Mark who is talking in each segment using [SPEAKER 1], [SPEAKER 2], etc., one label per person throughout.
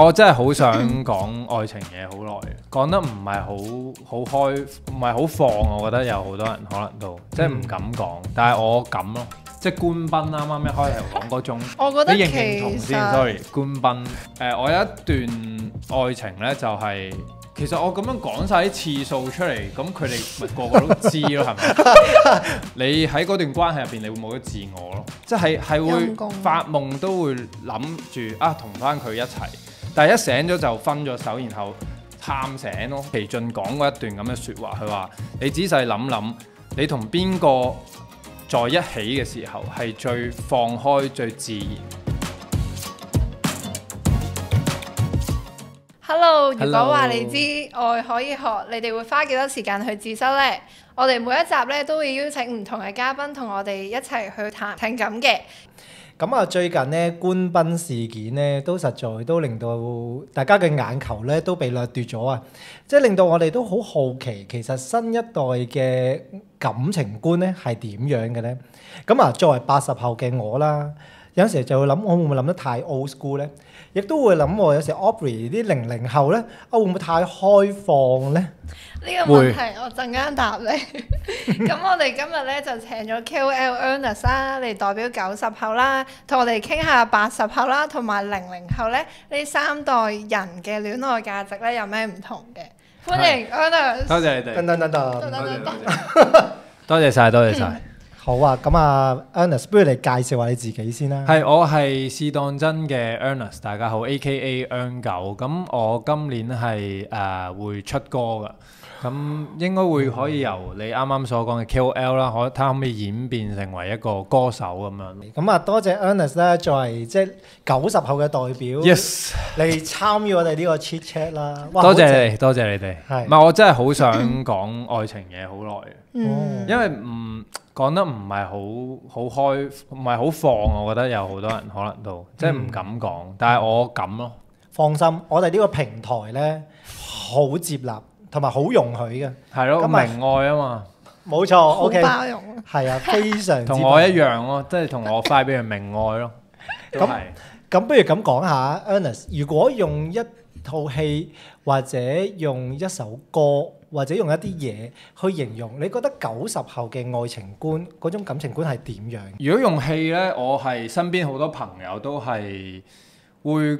[SPEAKER 1] 我真係好想講愛情嘢好耐，講得唔係好開，唔係好放。我覺得有好多人可能都即係唔敢講，但係我敢咯。即係官賓啱啱一開頭講嗰種，
[SPEAKER 2] 我覺得
[SPEAKER 1] 你認唔認同先？Sorry，官賓。我有一段愛情呢，就係、其實我咁樣講晒啲次數出嚟，咁佢哋咪個個都知咯，係咪？你喺嗰段關係入邊，你會冇咗自我咯，即係會發夢都會諗住啊，同翻佢一齊。但係一醒咗就分咗手，然後喊醒咯。奇俊講過一段咁嘅説話，佢話：你仔細諗諗，你同邊個在一起嘅時候係最放開、最自然。
[SPEAKER 2] Hello， 如果話你知愛可以學，你哋會花幾多時間去自修呢？我哋每一集咧都會邀請唔同嘅嘉賓同我哋一齊去談情感嘅。
[SPEAKER 3] 咁啊，最近呢，官賓事件呢，都實在都令到大家嘅眼球咧都被掠奪咗啊！即係令到我哋都好好奇，其實新一代嘅感情觀咧係點樣嘅咧？咁啊，作為80後嘅我啦，有時就會諗，我會唔會諗得太 old school 咧？亦都會諗喎，有時 Aubrey 啲00後咧，會唔會太開放咧？
[SPEAKER 2] 呢個問題我陣間答你。咁我哋今日咧就請咗 KOL Ernest 啦，嚟代表90後啦，同我哋傾下80後啦，同埋00後咧呢三代人嘅戀愛價值咧有咩唔同嘅？歡迎 Ernest。
[SPEAKER 1] 多謝你哋。多謝晒，多謝晒。
[SPEAKER 3] 好啊，咁啊 Ernest， 不如你介紹下你自己先啦。
[SPEAKER 1] 係，我係試當真嘅 Ernest， 大家好 ，AKA Ern 九。咁我今年係會出歌㗎，咁應該會可以由你啱啱所講嘅 KOL 啦，睇下可唔可以演變成為一個歌手咁樣。
[SPEAKER 3] 咁啊，多謝 Ernest 咧，作為即係90後嘅代表
[SPEAKER 1] ，Yes，
[SPEAKER 3] 嚟參與我哋呢個 chit chat 啦。
[SPEAKER 1] 多謝你哋，多謝你哋。
[SPEAKER 3] 係，
[SPEAKER 1] 唔係我真係好想講愛情嘢好耐嘅，因為講得唔係好開，唔係好放。我覺得有好多人可能都即係唔敢講，但係我敢咯。
[SPEAKER 3] 放心，我哋呢個平台咧好接納同埋好容許嘅。
[SPEAKER 1] 係咯，明愛啊嘛。
[SPEAKER 3] 冇錯，OK，
[SPEAKER 2] 包容。
[SPEAKER 3] 係啊，非常
[SPEAKER 1] 同我一樣咯，即係同我快俾人明愛咯。
[SPEAKER 3] 咁不如咁講下 Ernest， 如果用一套戲或者用一首歌或者用一啲嘢去形容，你覺得90後嘅愛情觀嗰種感情觀係點樣？
[SPEAKER 1] 如果用戲呢，我係身邊好多朋友都係會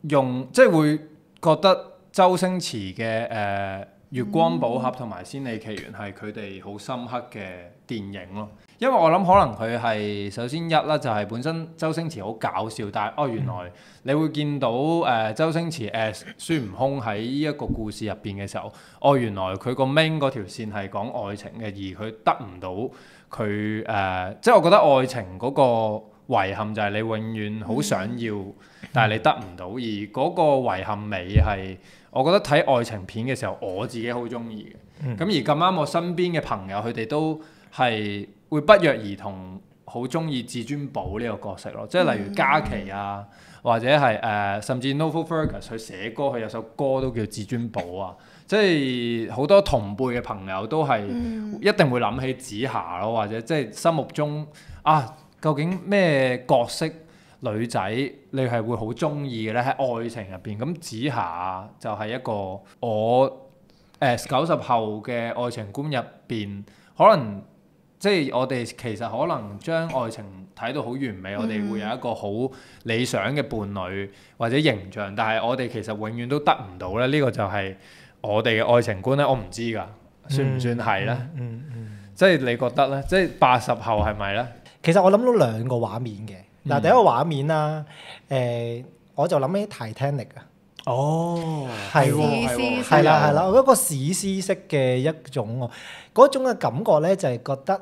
[SPEAKER 1] 用，即係會覺得周星馳嘅月光寶盒同埋仙履奇緣係佢哋好深刻嘅電影咯。因為我諗可能佢係首先一啦，就係本身周星馳好搞笑，但係原來你會見到周星馳孫悟空喺呢一個故事入邊嘅時候，原來佢個 main 嗰條線係講愛情嘅，而佢得唔到佢即係我覺得愛情嗰個遺憾就係你永遠好想要，但係你得唔到，而嗰個遺憾美係我覺得睇愛情片嘅時候我自己好中意嘅。咁而咁啱我身邊嘅朋友佢哋都係會不約而同好中意至尊寶呢個角色咯，即係例如嘉琪啊，或者係甚至 Novel Fergus 佢寫歌，佢有首歌都叫至尊寶啊，即係好多同輩嘅朋友都係一定會諗起紫霞咯，或者即係心目中究竟咩角色女仔你係會好中意嘅咧？喺愛情入邊，咁紫霞就係一個我90後嘅愛情觀入邊，可能即係我哋其實可能將愛情睇到好完美，我哋會有一個好理想嘅伴侶或者形象，但係我哋其實永遠都得唔到咧。呢個就係我哋嘅愛情觀咧，我唔知㗎，算唔算係咧？即係你覺得咧？即係80後係咪咧？
[SPEAKER 3] 其實我諗到兩個畫面嘅。嗱，第一個畫面啦，我就諗起 Titanic 啊。
[SPEAKER 1] 哦，
[SPEAKER 3] 係
[SPEAKER 1] 喎，
[SPEAKER 3] 係啦，嗰個史詩式嘅一種喎，嗰種嘅感覺咧就係覺得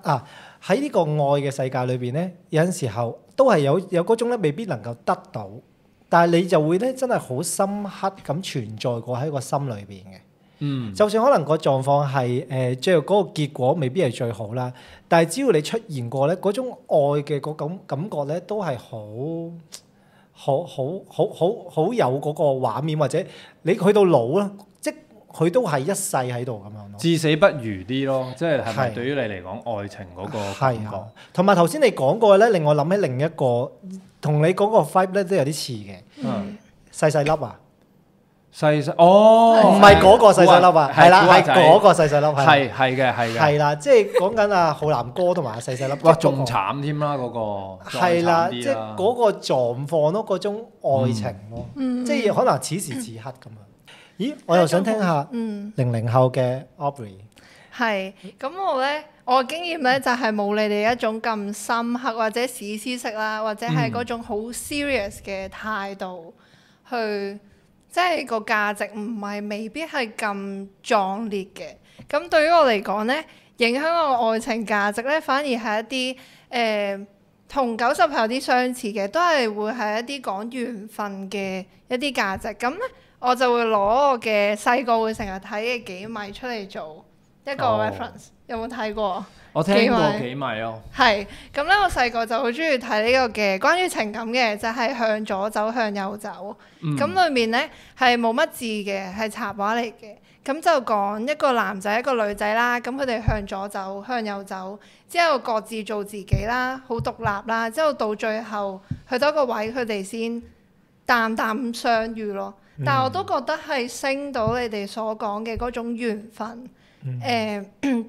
[SPEAKER 3] 喺呢個愛嘅世界裏邊咧，有陣時候都係有嗰種咧未必能夠得到，但係你就會咧真係好深刻咁存在過喺個心裏邊嘅。就算可能個狀況係最後嗰個結果未必係最好啦，但係只要你出現過咧，嗰種愛嘅嗰種感覺咧都係好有嗰個畫面，或者你去到老啦，即佢都係一世喺度咁樣咯。
[SPEAKER 1] 至死不渝啲咯，即係咪對於你嚟講愛情嗰個感覺？
[SPEAKER 3] 同埋頭先你講過咧，令我諗起另一個同你講個 vibe 咧都有啲似嘅。細細粒啊！唔係嗰個細細粒啊，係啦，係嗰個細細粒，
[SPEAKER 1] 係嘅。
[SPEAKER 3] 係啦，即係講緊啊浩南哥同埋細細粒，
[SPEAKER 1] 哇，仲慘添啦嗰個，
[SPEAKER 3] 係啦，即係嗰個狀況咯，嗰種愛情咯，即係可能此時此刻咁樣。咦，我又想聽下00後嘅 Aubrey。
[SPEAKER 2] 係，咁我嘅經驗咧就係冇你哋一種咁深刻或者史詩式啦，或者係嗰種好 serious 嘅態度去，即係個價值唔係未必係咁壯烈嘅。咁對於我嚟講咧，影響我愛情價值咧，反而係一啲同90後有啲相似嘅，都係會係一啲講緣分嘅一啲價值。咁咧我就會攞我嘅細個會成日睇嘅幾米出嚟做一個 reference，有冇睇過？
[SPEAKER 1] 我聽過幾米咯。
[SPEAKER 2] 係，咁咧我細個就好中意睇呢個嘅關於情感嘅，就係向左走向右走。咁裏面咧係冇乜字嘅，係插畫嚟嘅。咁就講一個男仔一個女仔啦，咁佢哋向左走向右走，之後各自做自己啦，好獨立啦，之後到最後去到一個位，佢哋先淡淡咁相遇咯。但係我都覺得係升到你哋所講嘅嗰種緣分。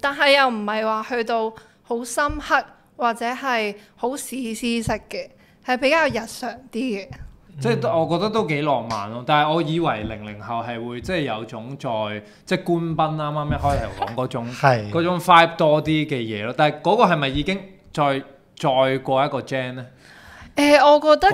[SPEAKER 2] 但係又唔係話去到好深刻或者係好史詩式嘅，係比較日常啲嘅。
[SPEAKER 1] 即係我覺得都幾浪漫咯。但係我以為00後係會即係有種即係官賓啱啱一開頭講嗰種嗰種 vibe 多啲嘅嘢咯。但係嗰個係咪已經再過一個 gen 呢？
[SPEAKER 2] 我覺得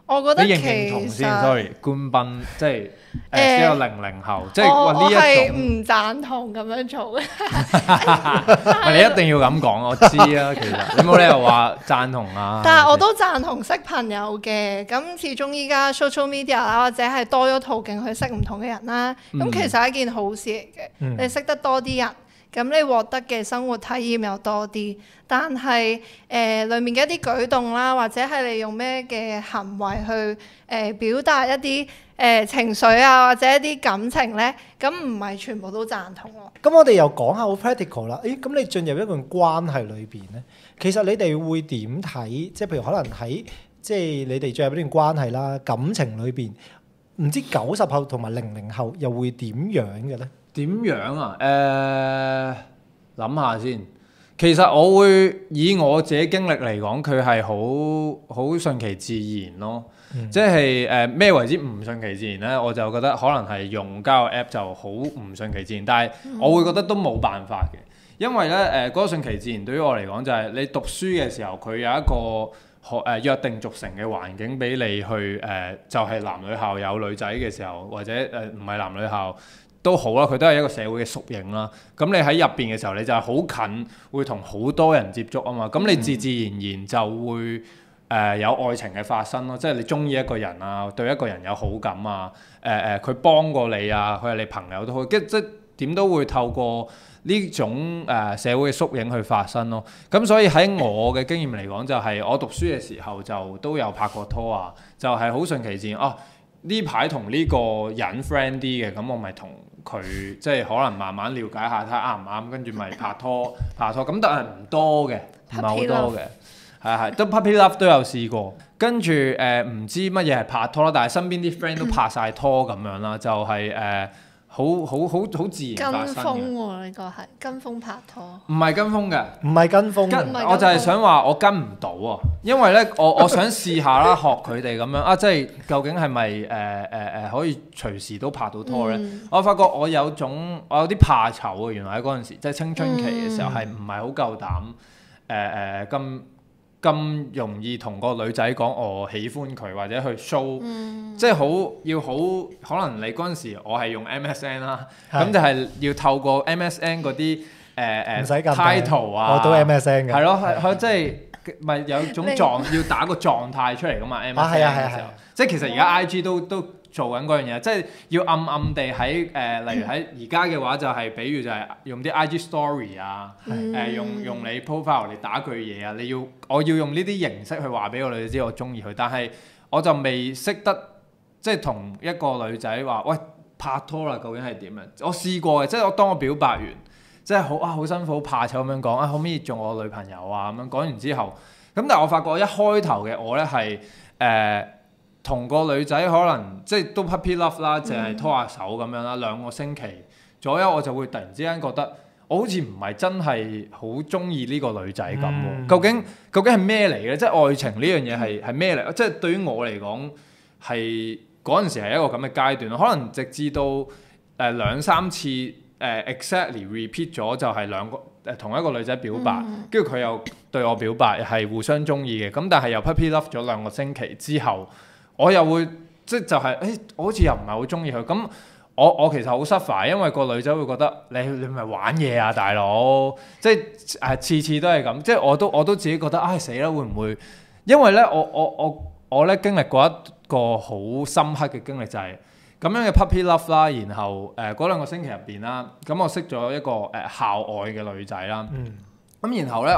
[SPEAKER 2] 我覺得
[SPEAKER 1] 你認唔認同先 ？sorry， 官賓即係呢個00後，即係話呢一種。我係
[SPEAKER 2] 唔贊同咁樣做嘅。
[SPEAKER 1] 你一定要咁講，我知啊。其實你冇理由話贊同啊。
[SPEAKER 2] 但係我都贊同識朋友嘅。咁始終依家 social media 啦，或者係多咗途徑去識唔同嘅人啦。咁其實係一件好事嚟嘅。你識得多啲人。咁你獲得嘅生活體驗又多啲，但係裡面嘅一啲舉動啦，或者係你用咩嘅行為去表達一啲情緒啊，或者一啲感情呢，咁唔係全部都贊同咯。
[SPEAKER 3] 咁我哋又講下好 practical 啦。咁你進入一段關係裏邊呢，其實你哋會點睇？即係譬如可能喺即係你哋進入一段關係啦，感情裏邊，唔知90後同埋00後又會點樣嘅呢？
[SPEAKER 1] 點樣啊？諗下先。其實我會以我自己經歷嚟講，佢係好順其自然咯。即係咩為之唔順其自然呢？我就覺得可能係用交友 app 就好唔順其自然，但係我會覺得都冇辦法嘅，因為呢嗰個順其自然對於我嚟講就係你讀書嘅時候，佢有一個約定俗成嘅環境俾你去就係男女校有女仔嘅時候，或者唔係男女校。都好啦，佢都係一個社會嘅縮影啦。咁你喺入邊嘅時候，你就係好近，會同好多人接觸啊嘛。咁你自然就會有愛情嘅發生咯。即係你中意一個人啊，對一個人有好感啊，佢幫過你啊，佢係你朋友都好，即係點都會透過呢種社會嘅縮影去發生咯。咁所以喺我嘅經驗嚟講，就係我讀書嘅時候就都有拍過拖啊，就係好順其自然哦。呢排同呢個人 friend 啲嘅，咁我咪同佢即係可能慢慢了解下，睇下啱唔啱，跟住咪拍拖。咁但係唔多嘅，唔係好多嘅，係都 puppy love 都有試過。跟住唔知乜嘢係拍拖啦，但係身邊啲 friend 都拍晒拖咁樣啦，就係好自然發生嘅。跟風
[SPEAKER 2] 喎，呢個係跟風拍拖。
[SPEAKER 1] 唔係跟風嘅，
[SPEAKER 3] 唔係跟風。
[SPEAKER 1] 我就係想話我跟唔到啊，因為咧我想試下啦，學佢哋咁樣啊，即係究竟係咪可以隨時都拍到拖咧？我發覺我有啲怕醜啊，原來喺嗰陣時，即係青春期嘅時候係唔係好夠膽咁容易同個女仔講我喜歡佢，或者去 show，即係要好可能你嗰陣時我係用 MSN 啦，咁就係要透過 MSN 嗰啲title 啊，
[SPEAKER 3] 我都 MSN 嘅，
[SPEAKER 1] 係咯，係即係咪有種要打個狀態出嚟噶嘛 ？MSN 嘅時候，即係其實而家 IG 都做緊嗰樣嘢，即係要暗暗地喺例如喺而家嘅話就係，比如就係用啲 IG story 啊，用你 profile 嚟打句嘢啊，我要用呢啲形式去話俾個女仔知我中意佢，但係我就未識得即係同一個女仔話喂拍拖啦，究竟係點樣？我試過嘅，即係當我表白完，即係好辛苦好怕醜咁樣講可唔可以做我女朋友啊咁樣講完之後，咁但係我發覺一開頭嘅我咧係同個女仔可能即係都 puppy love 啦，淨係拖下手咁樣啦，2個星期左右我就會突然之間覺得我好似唔係真係好中意呢個女仔咁喎。究竟係咩嚟嘅？即係愛情呢樣嘢係咩嚟？即係對於我嚟講係嗰陣時係一個咁嘅階段，可能直至到2-3次exactly repeat 咗就係同一個女仔表白，跟住佢又對我表白，係互相中意嘅。咁但係又 puppy love 咗2個星期之後，我又會即係就係我好似又唔係好中意佢。咁我其實好 suffer，因為個女仔會覺得你咪玩嘢啊，大佬！即係次次都係咁，即係我都自己覺得死啦，會唔會？因為咧我咧經歷過一個好深刻嘅經歷，就係咁樣嘅 puppy love 啦，然後嗰2個星期入邊啦，咁我識咗一個校外嘅女仔啦，咁然後咧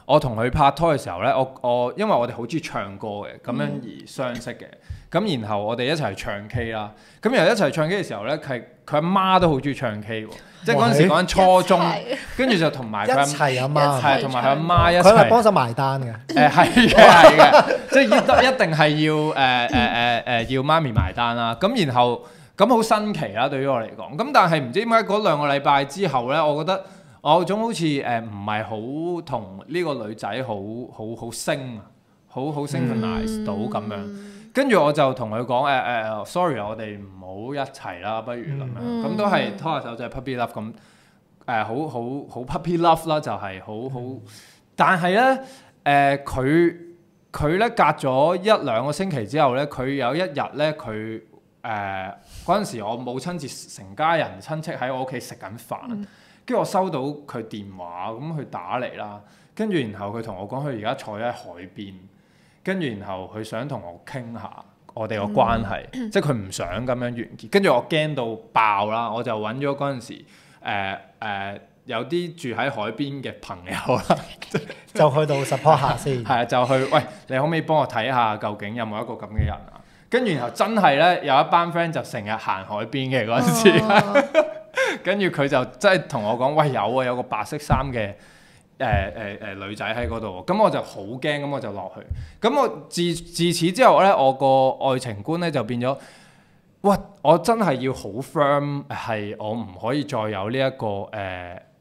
[SPEAKER 1] 我同佢拍拖嘅時候咧，我因為我哋好中意唱歌嘅，咁樣而相識嘅，咁然後我哋一齊唱 K 啦，咁然後一齊唱 K 嘅時候咧，佢阿媽都好中意唱 K 喎，即係嗰陣時講緊初中，跟住就同埋佢
[SPEAKER 3] 一齊阿媽，
[SPEAKER 1] 係同埋佢阿媽一齊，
[SPEAKER 3] 佢係幫手埋單嘅，
[SPEAKER 1] 係嘅，即係一定係要要媽咪埋單啦，咁然後咁好新奇啦，對於我嚟講，咁但係唔知點解嗰2個禮拜之後咧，我覺得我總好似唔係好同呢個女仔好升啊，好 synchronize 到咁樣，跟住我就同佢講sorry，我哋唔好一齊啦，不如咁樣，咁都係拖下手就係 puppy love 咁，好 puppy love 啦，就係好，但係咧佢咧隔咗1-2個星期之後咧，佢有一日咧佢嗰陣時我母親節成家人親戚喺我屋企食緊飯。跟住我收到佢電話，咁佢打嚟啦，跟住然後佢同我講佢而家坐喺海邊，跟住然後佢想同我傾下我哋個關係，即係佢唔想咁樣完結。跟住我驚到爆啦，我就揾咗嗰陣時有啲住喺海邊嘅朋友啦，
[SPEAKER 3] 就去到 support 下先。
[SPEAKER 1] 係啊，就去喂，你可唔可以幫我睇下究竟有冇一個咁嘅人啊？跟住然後真係咧有一班 friend 就成日行海邊嘅嗰陣時。跟住佢就真係同我講，喂，有個白色衫嘅女仔喺嗰度，咁我就好驚，咁我就落去。咁我自此之後咧，我個愛情觀咧就變咗，哇！我真係要好 firm，係我唔可以再有呢一個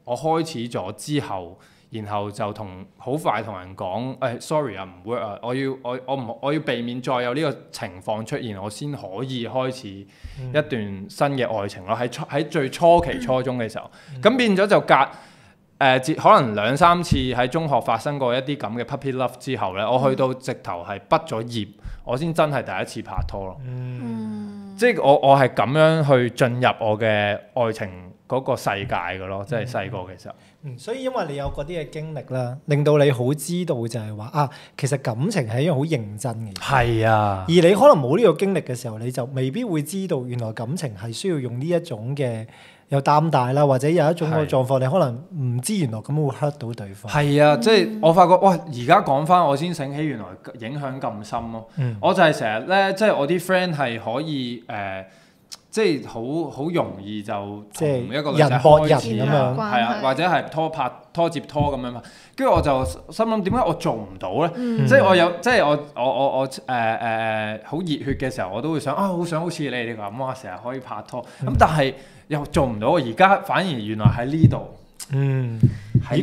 [SPEAKER 1] 我開始咗之後，然後就好快同人講sorry 啊，唔 work 啊，我要避免再有呢個情況出現，我先可以開始一段新嘅愛情咯。喺最初期初中嘅時候，咁變咗就隔可能2-3次喺中學發生過一啲咁嘅 puppy love 之後咧，我去到直頭係畢咗業，我先真係第一次拍拖咯。即係我係咁樣去進入我嘅愛情嗰個世界嘅咯，即係細個嘅時候。
[SPEAKER 3] 所以因為你有嗰啲嘅經歷啦，令到你好知道就係話其實感情係一樣好認真嘅嘢。
[SPEAKER 1] 係啊，
[SPEAKER 3] 而你可能冇呢個經歷嘅時候，你就未必會知道原來感情係需要用呢一種嘅有擔帶啦，或者有一種個狀況，你可能唔知原來咁會 hurt 到對方。
[SPEAKER 1] 係啊，即係我發覺哇！而家講翻我先醒起，原來影響咁深咯。我就係成日咧，即係我啲 friend 係可以即係好容易就同一個女仔開始
[SPEAKER 3] 人咁樣，
[SPEAKER 1] 係啊，或者係拖接拖咁樣嘛。跟住我就心諗點解我做唔到咧？即係我好熱血嘅時候，我都會想好想好似你哋咁啊，成日可以拍拖。咁但係又做唔到，而家反而原來喺呢度。
[SPEAKER 3] 今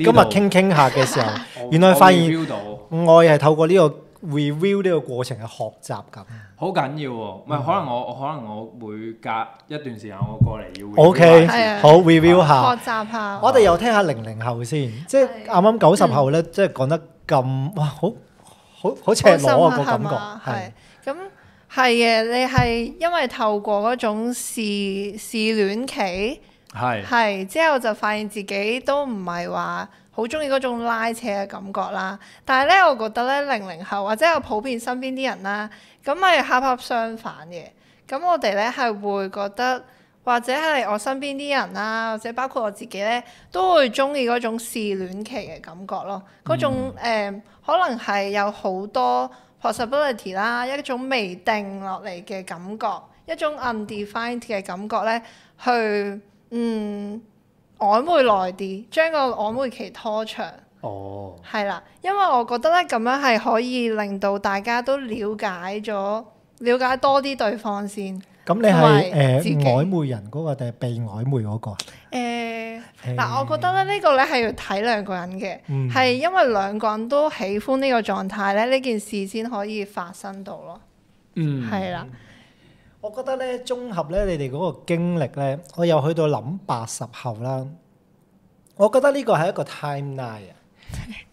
[SPEAKER 3] 日傾下嘅時候，原來發現愛係透過呢個 review 呢個過程嘅學習咁。好
[SPEAKER 1] 緊要喎，唔係可能我會隔一段時間我過嚟要
[SPEAKER 3] OK，好 review 下，
[SPEAKER 2] 學習下。
[SPEAKER 3] 我哋又聽下00後先，即係啱啱90後咧，即係講得咁哇，好赤裸啊個感覺。
[SPEAKER 2] 係咁係嘅，你係因為透過嗰種試戀期，係之後就發現自己都唔係話好中意嗰種拉扯嘅感覺啦。但係咧，我覺得咧00後或者我普遍身邊啲人啦，咁係恰恰相反嘅。咁我哋咧係會覺得，或者係我身邊啲人啦，或者包括我自己咧，都會中意嗰種試戀期嘅感覺咯。嗰種可能係有好多 possibility 啦，一種未定落嚟嘅感覺，一種 undefined 嘅感覺咧，去曖昧耐啲，將個曖昧期拖長。係啦，因為我覺得咧咁樣係可以令到大家都了解咗了解多啲對方先。
[SPEAKER 3] 咁你
[SPEAKER 2] 同埋
[SPEAKER 3] 係
[SPEAKER 2] 自己
[SPEAKER 3] 曖昧人嗰個定係被曖昧嗰個啊？
[SPEAKER 2] 嗱，我覺得咧呢個咧係要睇兩個人嘅，係因為兩個人都喜歡呢個狀態咧，呢件事先可以發生到咯。係啦。
[SPEAKER 3] 我覺得咧，綜合咧你哋嗰個經歷咧，我又去到諗80後啦。我覺得呢個係一個 timeline 啊，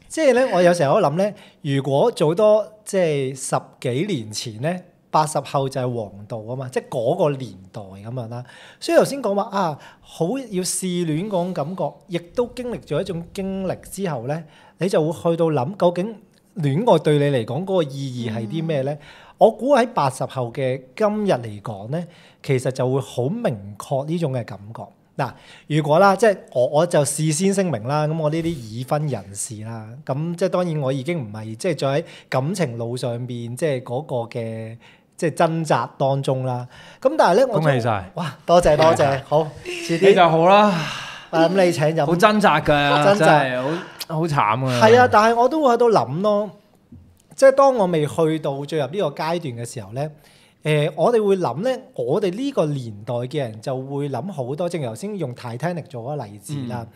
[SPEAKER 3] 即係咧，我有時候都諗咧，如果早多即係10幾年前咧，80後就係黃道啊嘛，即係嗰個年代咁樣啦。所以頭先講話啊，好要試戀嗰種感覺，亦都經歷咗一種經歷之後咧，你就會去到諗究竟戀愛對你嚟講嗰個意義係啲咩咧？我估喺80後嘅今日嚟講咧，其實就會好明確呢種嘅感覺。嗱，如果啦，即係我就事先聲明啦，咁我呢啲已婚人士啦，咁即係當然我已經唔係即係再喺感情路上邊即係嗰個嘅即係掙扎當中啦。咁但係咧，我
[SPEAKER 1] 恭喜晒！
[SPEAKER 3] 哇，多謝，好，遲啲
[SPEAKER 1] 你就好啦。
[SPEAKER 3] 咁你請飲。
[SPEAKER 1] 好掙扎㗎，
[SPEAKER 3] 掙扎
[SPEAKER 1] 真係好慘㗎。
[SPEAKER 3] 係啊，但係我都會喺度諗咯。即係當我未去到進入呢個階段嘅時候咧，我哋會諗咧，我哋呢個年代嘅人就會諗好多，正如頭先用 Titanic 做嗰個例子啦。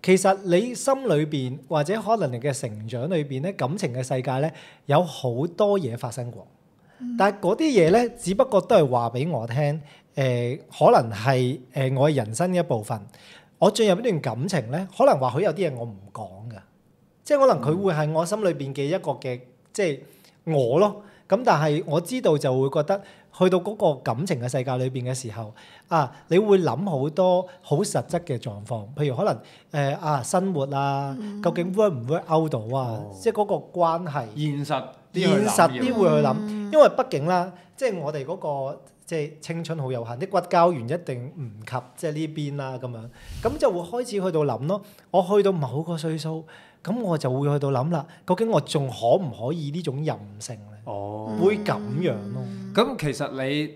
[SPEAKER 3] 其實你心裏邊或者可能你嘅成長裏邊咧，感情嘅世界咧有好多嘢發生過，但係嗰啲嘢咧，只不過都係話俾我聽，可能係我嘅人生一部分。我進入呢段感情咧，可能或許有啲嘢我唔講㗎，即係可能佢會係我心裏邊嘅一個嘅。即係我咯，咁但係我知道就會覺得去到嗰個感情嘅世界裏邊嘅時候，你會諗好多好實質嘅狀況，譬如可能生活啊，究竟 work 唔 work out 到啊，即係嗰個關係
[SPEAKER 1] 現實
[SPEAKER 3] 啲會去諗，因為畢竟啦，即係我哋嗰個即係青春好有限，啲骨膠原一定唔及即係呢邊啦咁樣，咁就會開始去到諗咯。我去到某個歲數。咁我就會去到諗啦，究竟我仲可唔可以呢種任性咧？會咁樣咯。
[SPEAKER 1] 咁其實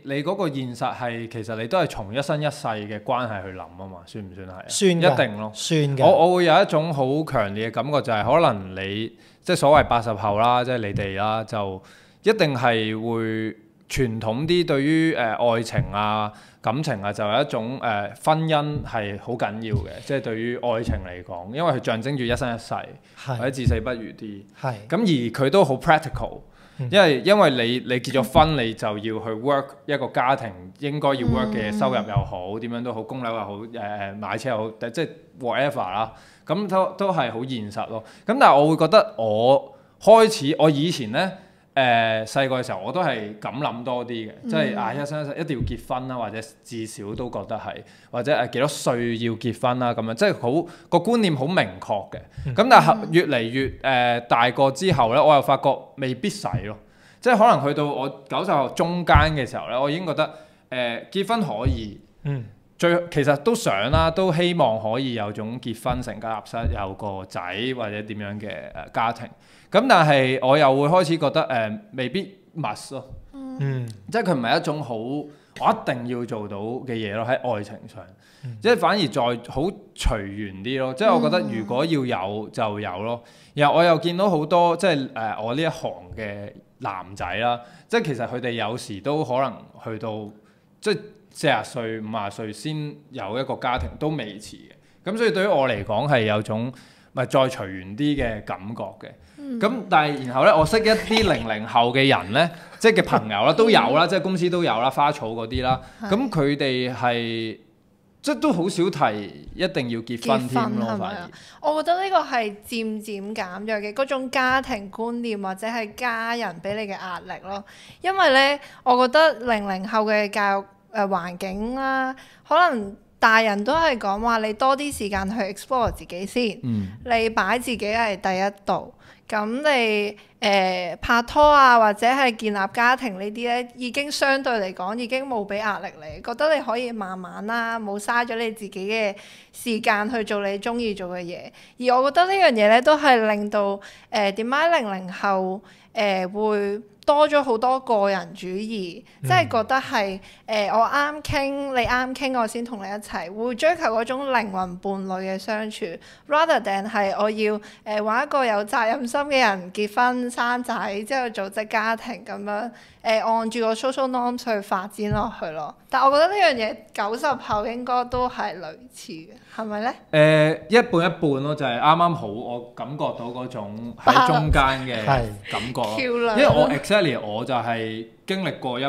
[SPEAKER 1] 你嗰個現實係其實你都係從一生一世嘅關係去諗啊嘛，算唔算係？算一定咯。算嘅。我會有一種好強烈嘅感覺，就係可能你即係所謂80後啦，即係你哋啦，就一定係會傳統啲對於愛情啊、感情啊，就有一種婚姻係好緊要嘅，即係對於愛情嚟講，因為佢象徵住一生一世，或者至死不渝啲。係。咁而佢都好 practical，因為你結咗婚，你就要去 work 一個家庭應該要 work 嘅收入又好，點樣都好，供樓又好，買車又好，即係 whatever 啦。咁都係好現實咯。咁但係我會覺得我以前咧。細個嘅時候我都係咁諗多啲嘅，即係一生一世一定要結婚啦，或者至少都覺得係，或者幾多歲要結婚啦咁樣，即係好個觀念好明確嘅。咁但係越嚟越大個之後咧，我又發覺未必使咯，即係可能去到我90後中間嘅時候咧，我已經覺得結婚可以，其實都想啦，都希望可以有種結婚成家立室，有個仔或者點樣嘅家庭。咁但係我又會開始覺得未必 must 咯，即係佢唔係一種好我一定要做到嘅嘢咯，喺愛情上，即係反而再好隨緣啲咯。即係我覺得如果要有就有咯。然後我又見到好多即係我呢一行嘅男仔啦，即係其實佢哋有時都可能去到即係40歲、50歲先有一個家庭都未遲嘅。咁所以對於我嚟講係有種咪再隨緣啲嘅感覺嘅。咁但係然後咧，我識一啲00後嘅人咧，即係嘅朋友啦，都有啦，即係公司都有啦，花草嗰啲啦。咁佢哋係即係都好少提一定要結婚添咯，反而。
[SPEAKER 2] 我覺得呢個係漸漸減弱嘅嗰種家庭觀念或者係家人俾你嘅壓力咯。因為咧，我覺得00後嘅教育環境啦，可能大人都係講話你多啲時間去 explore 自己先，你擺自己係第一度。咁你拍拖啊，或者係建立家庭呢啲咧，已經相對嚟講已經冇俾壓力你，覺得你可以慢慢啦，冇嘥咗你自己嘅時間去做你中意做嘅嘢。而我覺得呢樣嘢咧，都係令到點解00後會多咗好多個人主義，即係覺得係我啱傾，你啱傾，我先同你一齊，會追求嗰種靈魂伴侶嘅相處 ，rather than 係我要揾一個有責任心嘅人結婚生仔之後組織家庭咁樣按住個 social norms 去發展落去咯。但我覺得呢樣嘢90後應該都係類似嘅，係咪咧？
[SPEAKER 1] 一半一半咯，就係啱啱好，我感覺到嗰種喺中間嘅感覺咯。因為我 exactly 我就係經歷過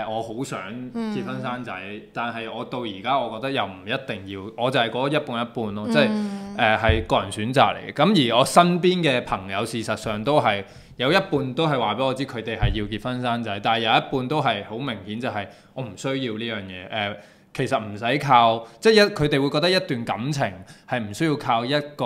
[SPEAKER 1] 我好想結婚生仔，但係我到而家我覺得又唔一定要，我就係嗰一半一半咯，即係係個人選擇嚟嘅。咁而我身邊嘅朋友事實上都係有一半都係話俾我知佢哋係要結婚生仔，但係有一半都係好明顯就係我唔需要呢樣嘢。其實唔使靠，即係佢哋會覺得一段感情係唔需要靠一個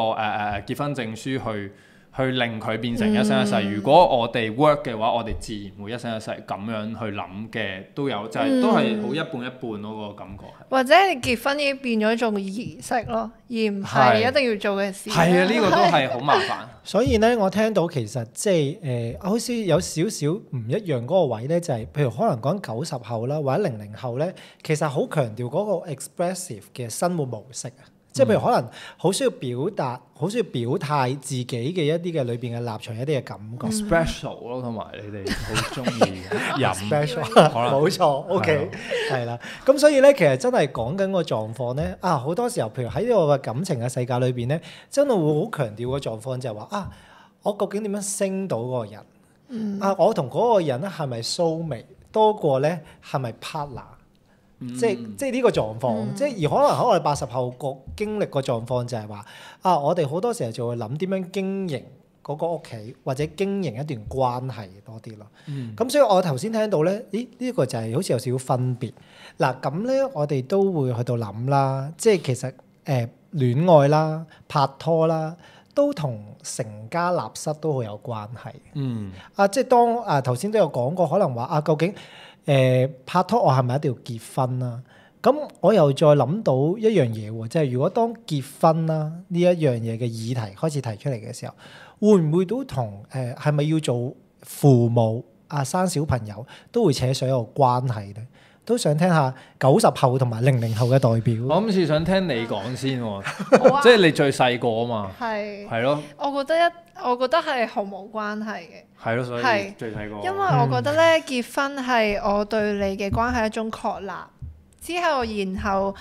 [SPEAKER 1] 結婚證書去令佢變成一生一世。如果我哋 work 嘅話，我哋自然會一生一世咁樣去諗嘅都有，就係都係好一半一半咯，個感覺係。或者
[SPEAKER 2] 你結婚已經變咗一種儀式咯，而唔係一定要做嘅事。
[SPEAKER 1] 係啊，呢個都係好麻煩。
[SPEAKER 3] 所以咧，我聽到其實即係好似有少少唔一樣嗰個位咧，就係譬如可能講90後啦，或者00後咧，其實好強調嗰個 expressive 嘅生活模式啊。即係譬如可能好需要表達，好需要表態自己嘅一啲嘅裏邊嘅立場，一啲嘅感覺。
[SPEAKER 1] special 咯，同埋你哋好中意飲
[SPEAKER 3] special，冇錯。OK， 係啦。咁所以咧，其實真係講緊個狀況咧，好多時候，譬如喺呢個嘅感情嘅世界裏邊咧，真係會好強調個狀況，就係話我究竟點樣升到嗰個人？我同嗰個人咧係咪 soulmate多過咧係咪 partner？即係呢個狀況，即係而可能我哋80後個經歷個狀況就係話我哋好多時候就會諗點樣經營嗰個屋企，或者經營一段關係多啲咯。咁所以我頭先聽到咧，呢個就係好似有少少分別。嗱咁咧，我哋都會去到諗啦，即係其實戀愛啦、拍拖啦，都同成家立室都好有關係。即係當頭先都有講過，可能話究竟拍拖我係咪一定要結婚啦？咁我又再諗到一樣嘢喎，即係如果當結婚啦呢一樣嘢嘅議題開始提出嚟嘅時候，會唔會都同係咪要做父母生小朋友都會扯上一個關係咧？都想聽下90後同埋00後嘅代表。
[SPEAKER 1] 我今次想聽你講先喎，即係你最細個啊嘛。係咯。我
[SPEAKER 2] 覺得係毫無關係嘅。
[SPEAKER 1] 係咯，所以最細個。
[SPEAKER 2] 因為我覺得咧，結婚係我對你嘅關係一種確立，之後然後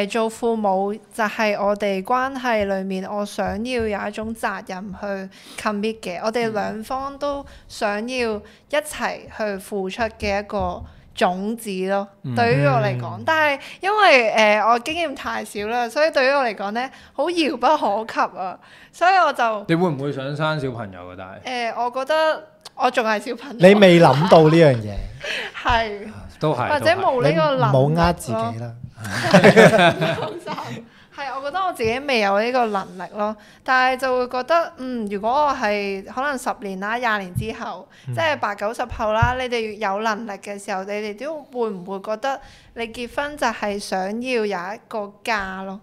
[SPEAKER 2] 做父母就係我哋關係裡面我想要有一種責任去 commit 嘅，我哋兩方都想要一齊去付出嘅一個種子咯。對於我嚟講，但係因為我經驗太少啦，所以對於我嚟講咧，好遙不可及啊，所以我就
[SPEAKER 1] 你會唔會想生小朋友㗎？但係
[SPEAKER 2] 我覺得我仲係小朋友。
[SPEAKER 3] 你未諗到呢樣嘢，
[SPEAKER 2] 係
[SPEAKER 1] 都係，
[SPEAKER 2] 或者冇呢個能力，
[SPEAKER 3] 唔好呃自己啦。
[SPEAKER 2] 係，我覺得我自己未有呢個能力咯，但係就會覺得如果我係可能10年啦、20年之後，即係80、90後啦，你哋有能力嘅時候，你哋都會唔會覺得你結婚就係想要有一個家咯？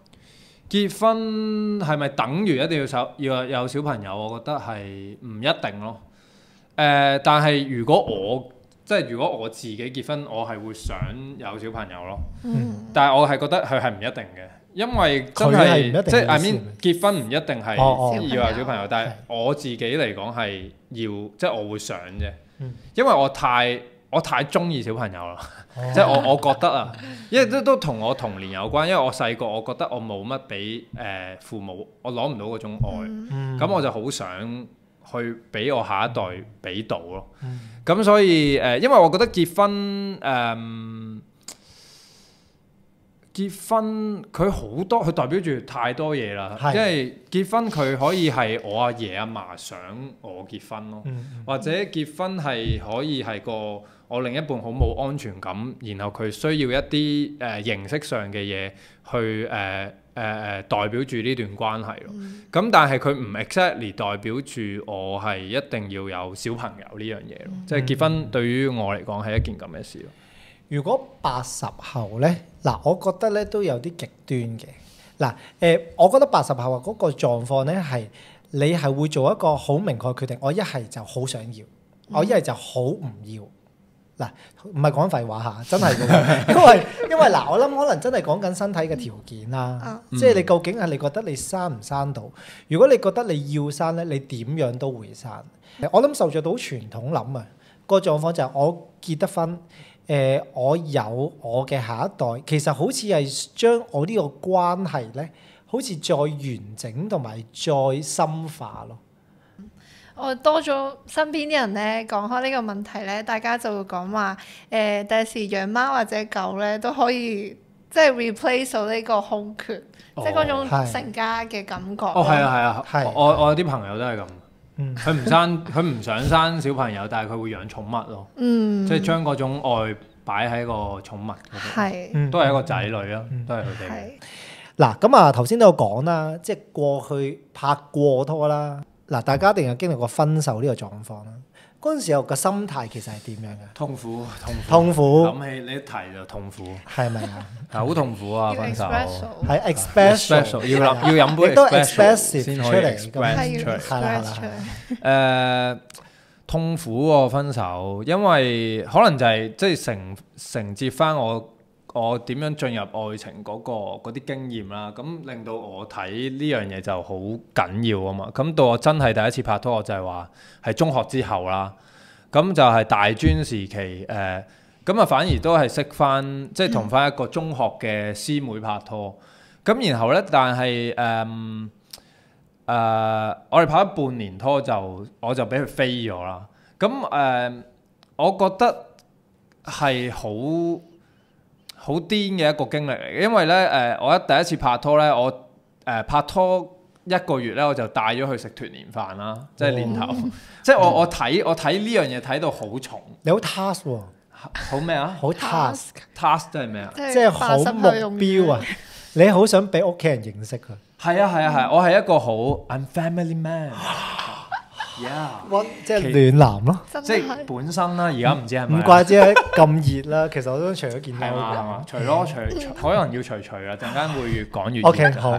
[SPEAKER 1] 結婚係咪等於一定要有小朋友？我覺得係唔一定咯。但係如果我自己結婚，我係會想有小朋友咯。但係我係覺得佢係唔一定嘅，因為真係即係 I mean 結婚唔一定係要有小朋友，但係我自己嚟講係要，即係我會想啫。因為我太中意小朋友啦，即係我覺得因為都同我童年有關。因為我細個，我覺得我冇乜俾父母，我攞唔到嗰種愛，咁我就好想去俾我下一代俾到咯。咁所以因為我覺得結婚佢好多，佢代表住太多嘢啦。因為結婚佢可以係我阿爺阿嫲想我結婚咯，或者結婚係可以係個我另一半好冇安全感，然後佢需要一啲形式上嘅嘢去代表住呢段關係咯。咁但係佢唔 exactly 代表住我係一定要有小朋友呢樣嘢咯。即係結婚對於我嚟講係一件咁嘅事咯。
[SPEAKER 3] 如果80後咧，我覺得咧都有啲極端嘅。我覺得80後嗰個狀況咧係你係會做一個好明確嘅決定，我一係就好想要，我一係就好唔要。唔係講廢話嚇，真係嘅。因為我諗可能真係講緊身體嘅條件啦，即係你究竟係你覺得你生唔生到？如果你覺得你要生咧，你點樣都會生。我諗受著到傳統諗個狀況就係我結得婚，我有我嘅下一代，其實好似係將我呢個關係咧，好似再完整同埋再深化咯。
[SPEAKER 2] 我多咗身邊啲人咧講開呢個問題咧，大家就會講話第時養貓或者狗咧都可以即係 replace 到呢個空缺，即係嗰種成家嘅感覺。
[SPEAKER 1] 哦，係啊，
[SPEAKER 3] 係
[SPEAKER 1] 我有啲朋友都係咁。佢唔想生小朋友，但係佢會養寵物咯。即係將嗰種愛擺喺個寵物嗰度，都係一個仔女咯，都係佢哋。
[SPEAKER 3] 嗱，咁啊頭先都有講啦，即係過去拍過拖啦。嗱，大家一定有經歷過分手呢個狀況啦。嗰陣時候個心態其實係點樣嘅？
[SPEAKER 1] 痛苦。諗起你一提就痛苦，
[SPEAKER 3] 係咪啊？
[SPEAKER 1] 係好痛苦啊！分手
[SPEAKER 3] 係 express
[SPEAKER 1] 要飲杯
[SPEAKER 3] expressive
[SPEAKER 1] 先
[SPEAKER 3] 出
[SPEAKER 1] 可以
[SPEAKER 3] 嚟，
[SPEAKER 1] 係啦。
[SPEAKER 2] 係
[SPEAKER 1] 痛苦喎分手，因為可能就係即係承接翻我點樣進入愛情嗰啲經驗啦，咁令到我睇呢樣嘢就好緊要啊嘛。咁到我真係第一次拍拖，我就係話係中學之後啦。咁就係大專時期咁啊反而都係識翻，即係同翻一個中學嘅師妹拍拖。咁然後呢，但係我哋拍咗半年拖我就俾佢飛咗啦。咁我覺得係好癲嘅一個經歷嚟嘅，因為咧我第一次拍拖咧，我拍拖1個月咧，我就帶咗去食團年飯啦，即係年頭，即係我睇呢樣嘢睇到好重。
[SPEAKER 3] 你好 task 喎，
[SPEAKER 1] 好咩啊？
[SPEAKER 3] 好 task
[SPEAKER 1] 即係咩啊？
[SPEAKER 3] 即係好目標啊！你好想俾屋企人認識佢。
[SPEAKER 1] 係啊，我係一個好 I'm family man。
[SPEAKER 3] 即係暖男咯，
[SPEAKER 1] 即係本身啦，而家唔知係咪？
[SPEAKER 3] 唔怪之咁熱啦，其實我都除咗件褸嘅。
[SPEAKER 1] 除咯，可能要除啊，陣間會越講越熱。
[SPEAKER 3] OK，好。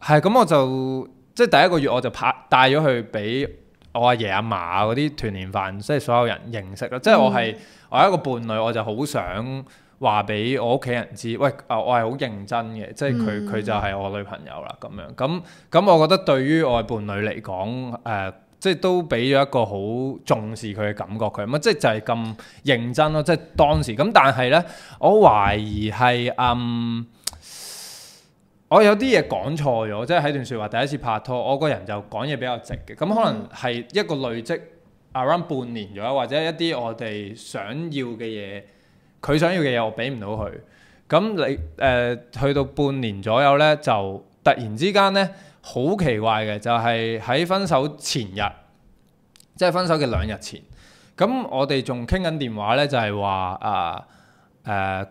[SPEAKER 1] 係咁，我就即係第一個月我就帶咗去俾我阿爺阿嫲嗰啲團年飯，即係所有人認識啦。即係我係一個伴侶，我就好想話俾我屋企人知，喂，我係好認真嘅，即係佢就係我女朋友啦咁樣。咁我覺得對於我嘅伴侶嚟講，即係都俾咗一個好重視佢嘅感覺佢，咁即係就係咁認真咯。即係當時咁，但係咧，我懷疑係我有啲嘢講錯咗，即係喺段説話第一次拍拖，我個人就講嘢比較直嘅，咁可能係一個累積 around 半年左右，或者一啲我哋想要嘅嘢，佢想要嘅嘢我俾唔到佢，咁你去到半年左右咧，就突然之間咧。好奇怪嘅就係喺分手前日，即係分手嘅2日前，咁我哋仲傾緊電話咧，就係話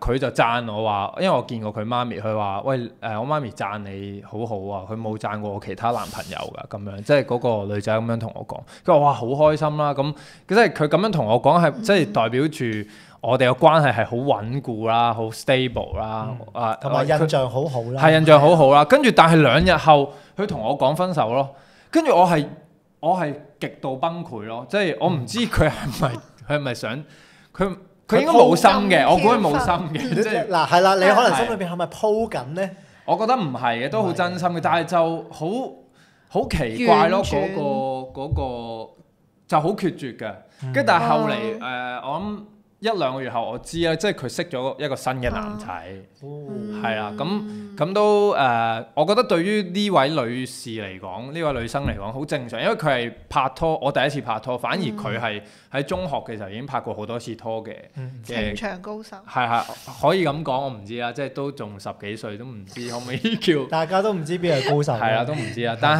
[SPEAKER 1] 佢就讚我話，因為我見過佢媽咪，佢話喂我媽咪讚你好好啊，佢冇讚過我其他男朋友㗎咁樣，即係嗰個女仔咁樣同我講，佢話哇好開心啦，咁即係佢咁樣同我講係即係代表住我哋嘅關係係好穩固啦，好 stable 啦，
[SPEAKER 3] 同埋印象好好啦，
[SPEAKER 1] 係印象好好啦。跟住但係2日後，佢同我講分手咯。跟住我係極度崩潰咯，即係我唔知佢係咪想佢應該冇心嘅，我估佢冇心嘅。即係
[SPEAKER 3] 嗱係啦，你可能心裏邊係咪鋪緊咧？
[SPEAKER 1] 我覺得唔係嘅，都好真心嘅，但係就好奇怪咯，嗰個就好決絕嘅。跟住但係後嚟我諗。1-2個月後我知啦，即係佢識咗一個新嘅男仔，係啦，咁都我覺得對於呢位女士嚟講，呢位女生嚟講好正常，因為佢係拍拖，我第一次拍拖，反而佢係喺中學嘅時候已經拍過好多次拖嘅，
[SPEAKER 2] 情場高手，
[SPEAKER 1] 係可以咁講，我唔知啦，即係都仲10幾歲，都唔知可唔可以叫
[SPEAKER 3] 大家都唔知邊係高手，
[SPEAKER 1] 係啦，都唔知啦，但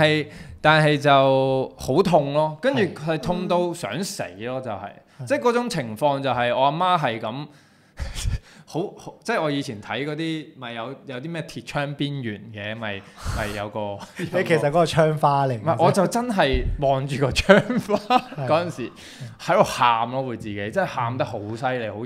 [SPEAKER 1] 係就好痛咯，跟住佢係痛到想死咯，就係。即係嗰種情況就係我阿媽係咁好，即係我以前睇嗰啲咪有啲咩鐵窗邊緣嘅，咪有個你
[SPEAKER 3] 其實嗰個窗花嚟。
[SPEAKER 1] 唔係，我就真係望住個窗花嗰陣時喺度喊咯，會自己即係喊得好犀利，好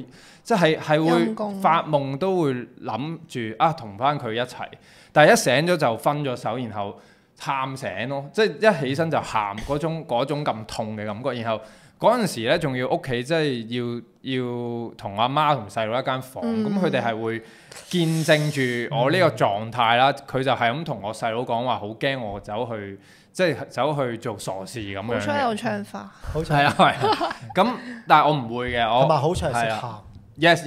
[SPEAKER 1] 即係會發夢都會諗住同翻佢一齊，但係一醒咗就分咗手，然後喊醒咯，即係一起身就喊嗰種咁痛嘅感覺，然後。嗰陣時咧，仲要屋企即係要同阿媽同細佬一間房，咁佢哋係會見證住我呢個狀態啦。佢就係咁同我細佬講話，好驚我走去做傻事咁樣嘅。
[SPEAKER 2] 好彩有唱法，
[SPEAKER 3] 好彩
[SPEAKER 1] 係啊。咁但係我唔會嘅，我
[SPEAKER 3] 同埋好彩係識喊。
[SPEAKER 1] Yes，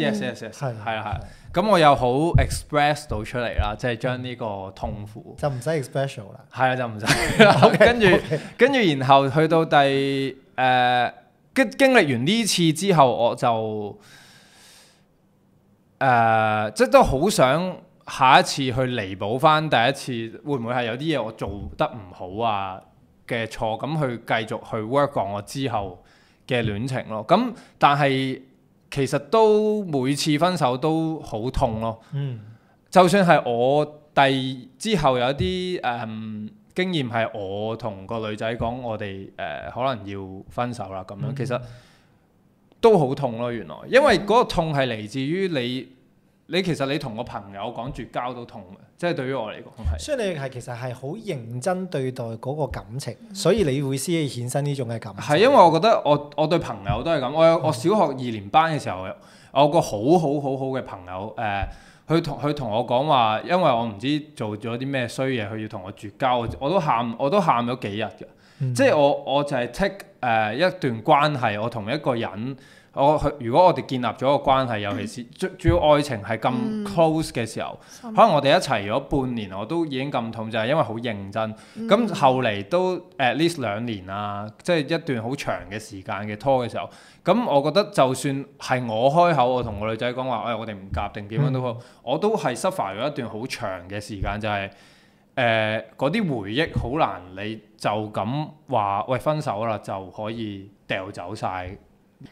[SPEAKER 1] 係啊。咁我又好 express 到出嚟啦，即係將呢個痛苦
[SPEAKER 3] 就唔使 expression 啦。
[SPEAKER 1] 係啊，就唔使啦。跟住，然後去到經歷完呢次之後，我就即係都好想下一次去彌補翻第一次，會唔會係有啲嘢我做得唔好啊嘅錯，咁去繼續去 work on 我之後嘅戀情咯。咁但係其實都每次分手都好痛咯。就算係我之後有啲經驗係我同個女仔講，我哋可能要分手啦咁樣，其實都好痛咯。原來因為嗰個痛係嚟自於你其實你同個朋友講絕交都痛嘅，即係對於我嚟講係。
[SPEAKER 3] 所以你其實係好認真對待嗰個感情，所以你會先衍生呢種嘅感情。
[SPEAKER 1] 係因為我覺得我對朋友都係咁，我小學2年班嘅時候，我有個好嘅朋友佢同我講話，因為我唔知做咗啲咩衰嘢，佢要同我絕交，我都喊咗幾日嘅。即係我就係 take 一段關係，我同一個人，如果我哋建立咗個關係，尤其是主要愛情係咁 close 嘅時候，可能我哋一齊咗半年，我都已經咁痛，就係因為好認真。咁後嚟都 at least 2年啊，即係一段好長嘅時間嘅拖嘅時候，咁我覺得就算係我開口，我同個女仔講話，我哋唔夾定點樣都好，我都係 suffer 咗一段好長嘅時間，就係嗰啲回憶好難，你就咁話喂分手啦就可以掉走晒。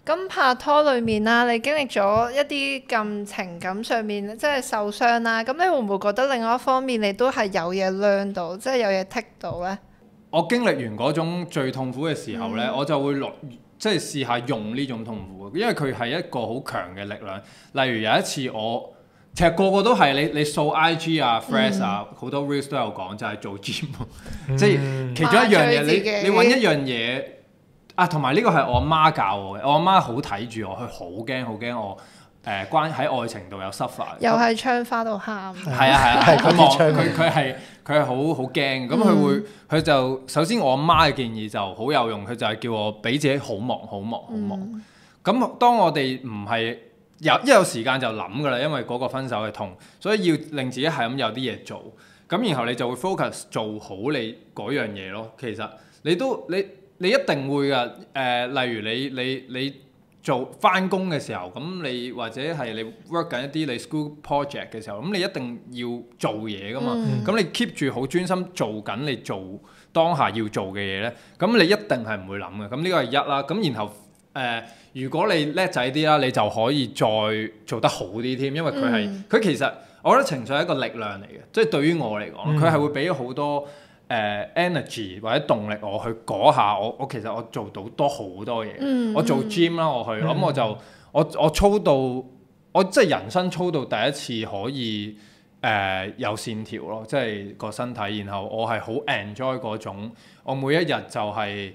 [SPEAKER 2] 咁拍拖裏面啦，你經歷咗一啲咁情感上面即係受傷啦，咁你會唔會覺得另外一方面你都係有嘢 learn 到，即係有嘢 take 到呢？我
[SPEAKER 1] 經歷完嗰種最痛苦嘅時候呢，我就會即係試下用呢種痛苦，因為佢係一個好強嘅力量。例如有一次其實個個都係你掃 IG 啊、Threads 啊，好多 reels 都有講，就係做 gym，即係其中一樣嘢，你揾一樣嘢。同埋呢個係我阿媽教我嘅，我阿媽好睇住我，佢好驚我喺愛情度有 suffer。又係窗花度喊。係啊，佢係好驚，咁佢就首先我阿媽嘅建議就好有用，佢就係叫我俾自己好忙。咁當我哋唔係一有時間就諗㗎啦，因為嗰個分手係痛，所以要令自己係咁有啲嘢做，咁然後你就會 focus 做好你嗰樣嘢咯。其實你一定會㗎，例如你做返工嘅時候，咁你或者係你 work 緊一啲你 school project 嘅時候，咁你一定要做嘢㗎嘛。咁你 keep 住好專心做緊你做當下要做嘅嘢咧，咁你一定係唔會諗嘅。咁呢個係一啦。咁然後如果你叻仔啲啦，你就可以再做得好啲添，因為佢其實我覺得情緒係一個力量嚟嘅，即係對於我嚟講，佢係會俾好多energy 或者動力我去嗰下，我其實我做到好多嘢。我做 gym 啦，咁我操到我即係人生操到第一次可以有線條咯，即係個身體。然後我係好 enjoy 嗰種，我每一日就係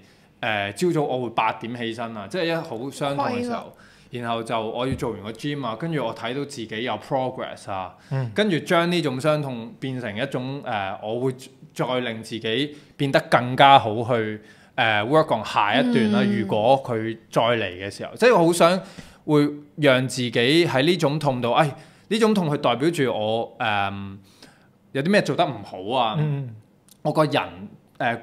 [SPEAKER 1] 朝早我會8點起身啊，即係一好傷痛嘅時候。然後就我要做完個 gym 啊，跟住我睇到自己有 progress 啊，跟住將呢種傷痛變成一種我會再令自己變得更加好去work on 下一段啦。如果佢再嚟嘅時候，即係我好想會讓自己喺呢種痛度，呢種痛係代表住我有啲咩做得唔好啊，我個人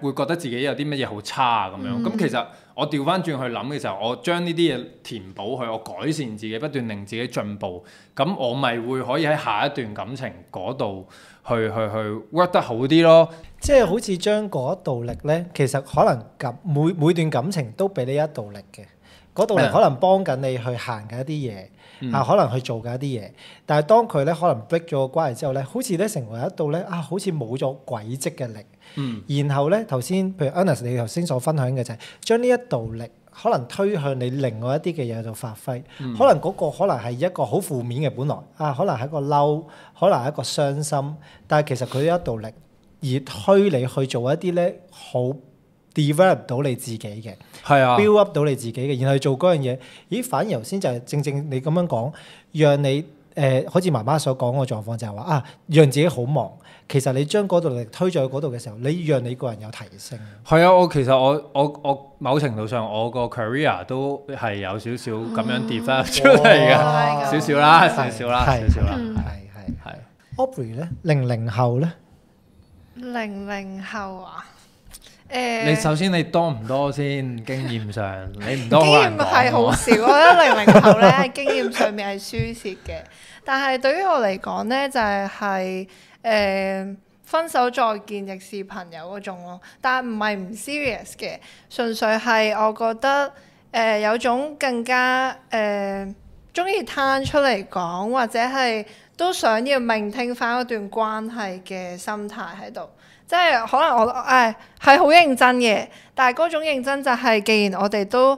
[SPEAKER 1] 會覺得自己有啲乜嘢好差啊咁樣。咁其實我調翻轉去諗嘅時候，我將呢啲嘢填補佢，我改善自己，不斷令自己進步，咁我咪會可以喺下一段感情嗰度去 work 得好啲咯。
[SPEAKER 3] 即係好似將嗰道力咧，其實可能每段感情都俾你一道力嘅，嗰道力可能幫緊你去行緊一啲嘢，可能去做緊一啲嘢。但係當佢咧可能 break 咗個關係之後咧，好似咧成為一道咧好似冇咗軌跡嘅力。然後咧頭先譬如 Ernest 你頭先所分享嘅就係將呢一道力可能推向你另外一啲嘅嘢度發揮。可能嗰個可能係一個好負面嘅本來可能係一個嬲，可能係一個傷心，但係其實佢有一道力而推你去做一啲咧好 develop 到你自己嘅
[SPEAKER 1] 係啊，
[SPEAKER 3] ，build up 到你自己嘅，然後去做嗰樣嘢。咦，反而頭先就係正正你咁樣講，讓你好似媽媽所講個狀況就係話啊，讓自己好忙。其實你將嗰度力推咗去嗰度嘅時候，你讓你個人有提升。
[SPEAKER 1] 係啊，其實我某程度上我個 career 都係有少少咁樣 develop 出嚟嘅，
[SPEAKER 2] 哇
[SPEAKER 1] 少少啦，少少啦，
[SPEAKER 3] 係
[SPEAKER 1] 少少啦，
[SPEAKER 3] 係。
[SPEAKER 1] 係。
[SPEAKER 3] Aubrey 咧，00後咧，
[SPEAKER 2] 00後啊，
[SPEAKER 1] 你首先你多唔多先？經驗上你唔多好
[SPEAKER 2] 經驗
[SPEAKER 1] 難講
[SPEAKER 2] 係好少，我覺得00後咧喺經驗上面係輸蝕嘅。但係對於我嚟講咧，就係分手再見亦是朋友嗰種咯。但係唔係唔 serious 嘅，純粹係我覺得有種更加中意攤出嚟講，或者係都想要maintain翻嗰段關係嘅心態喺度。即係可能我係好認真嘅，但係嗰種認真就係，既然我哋都唔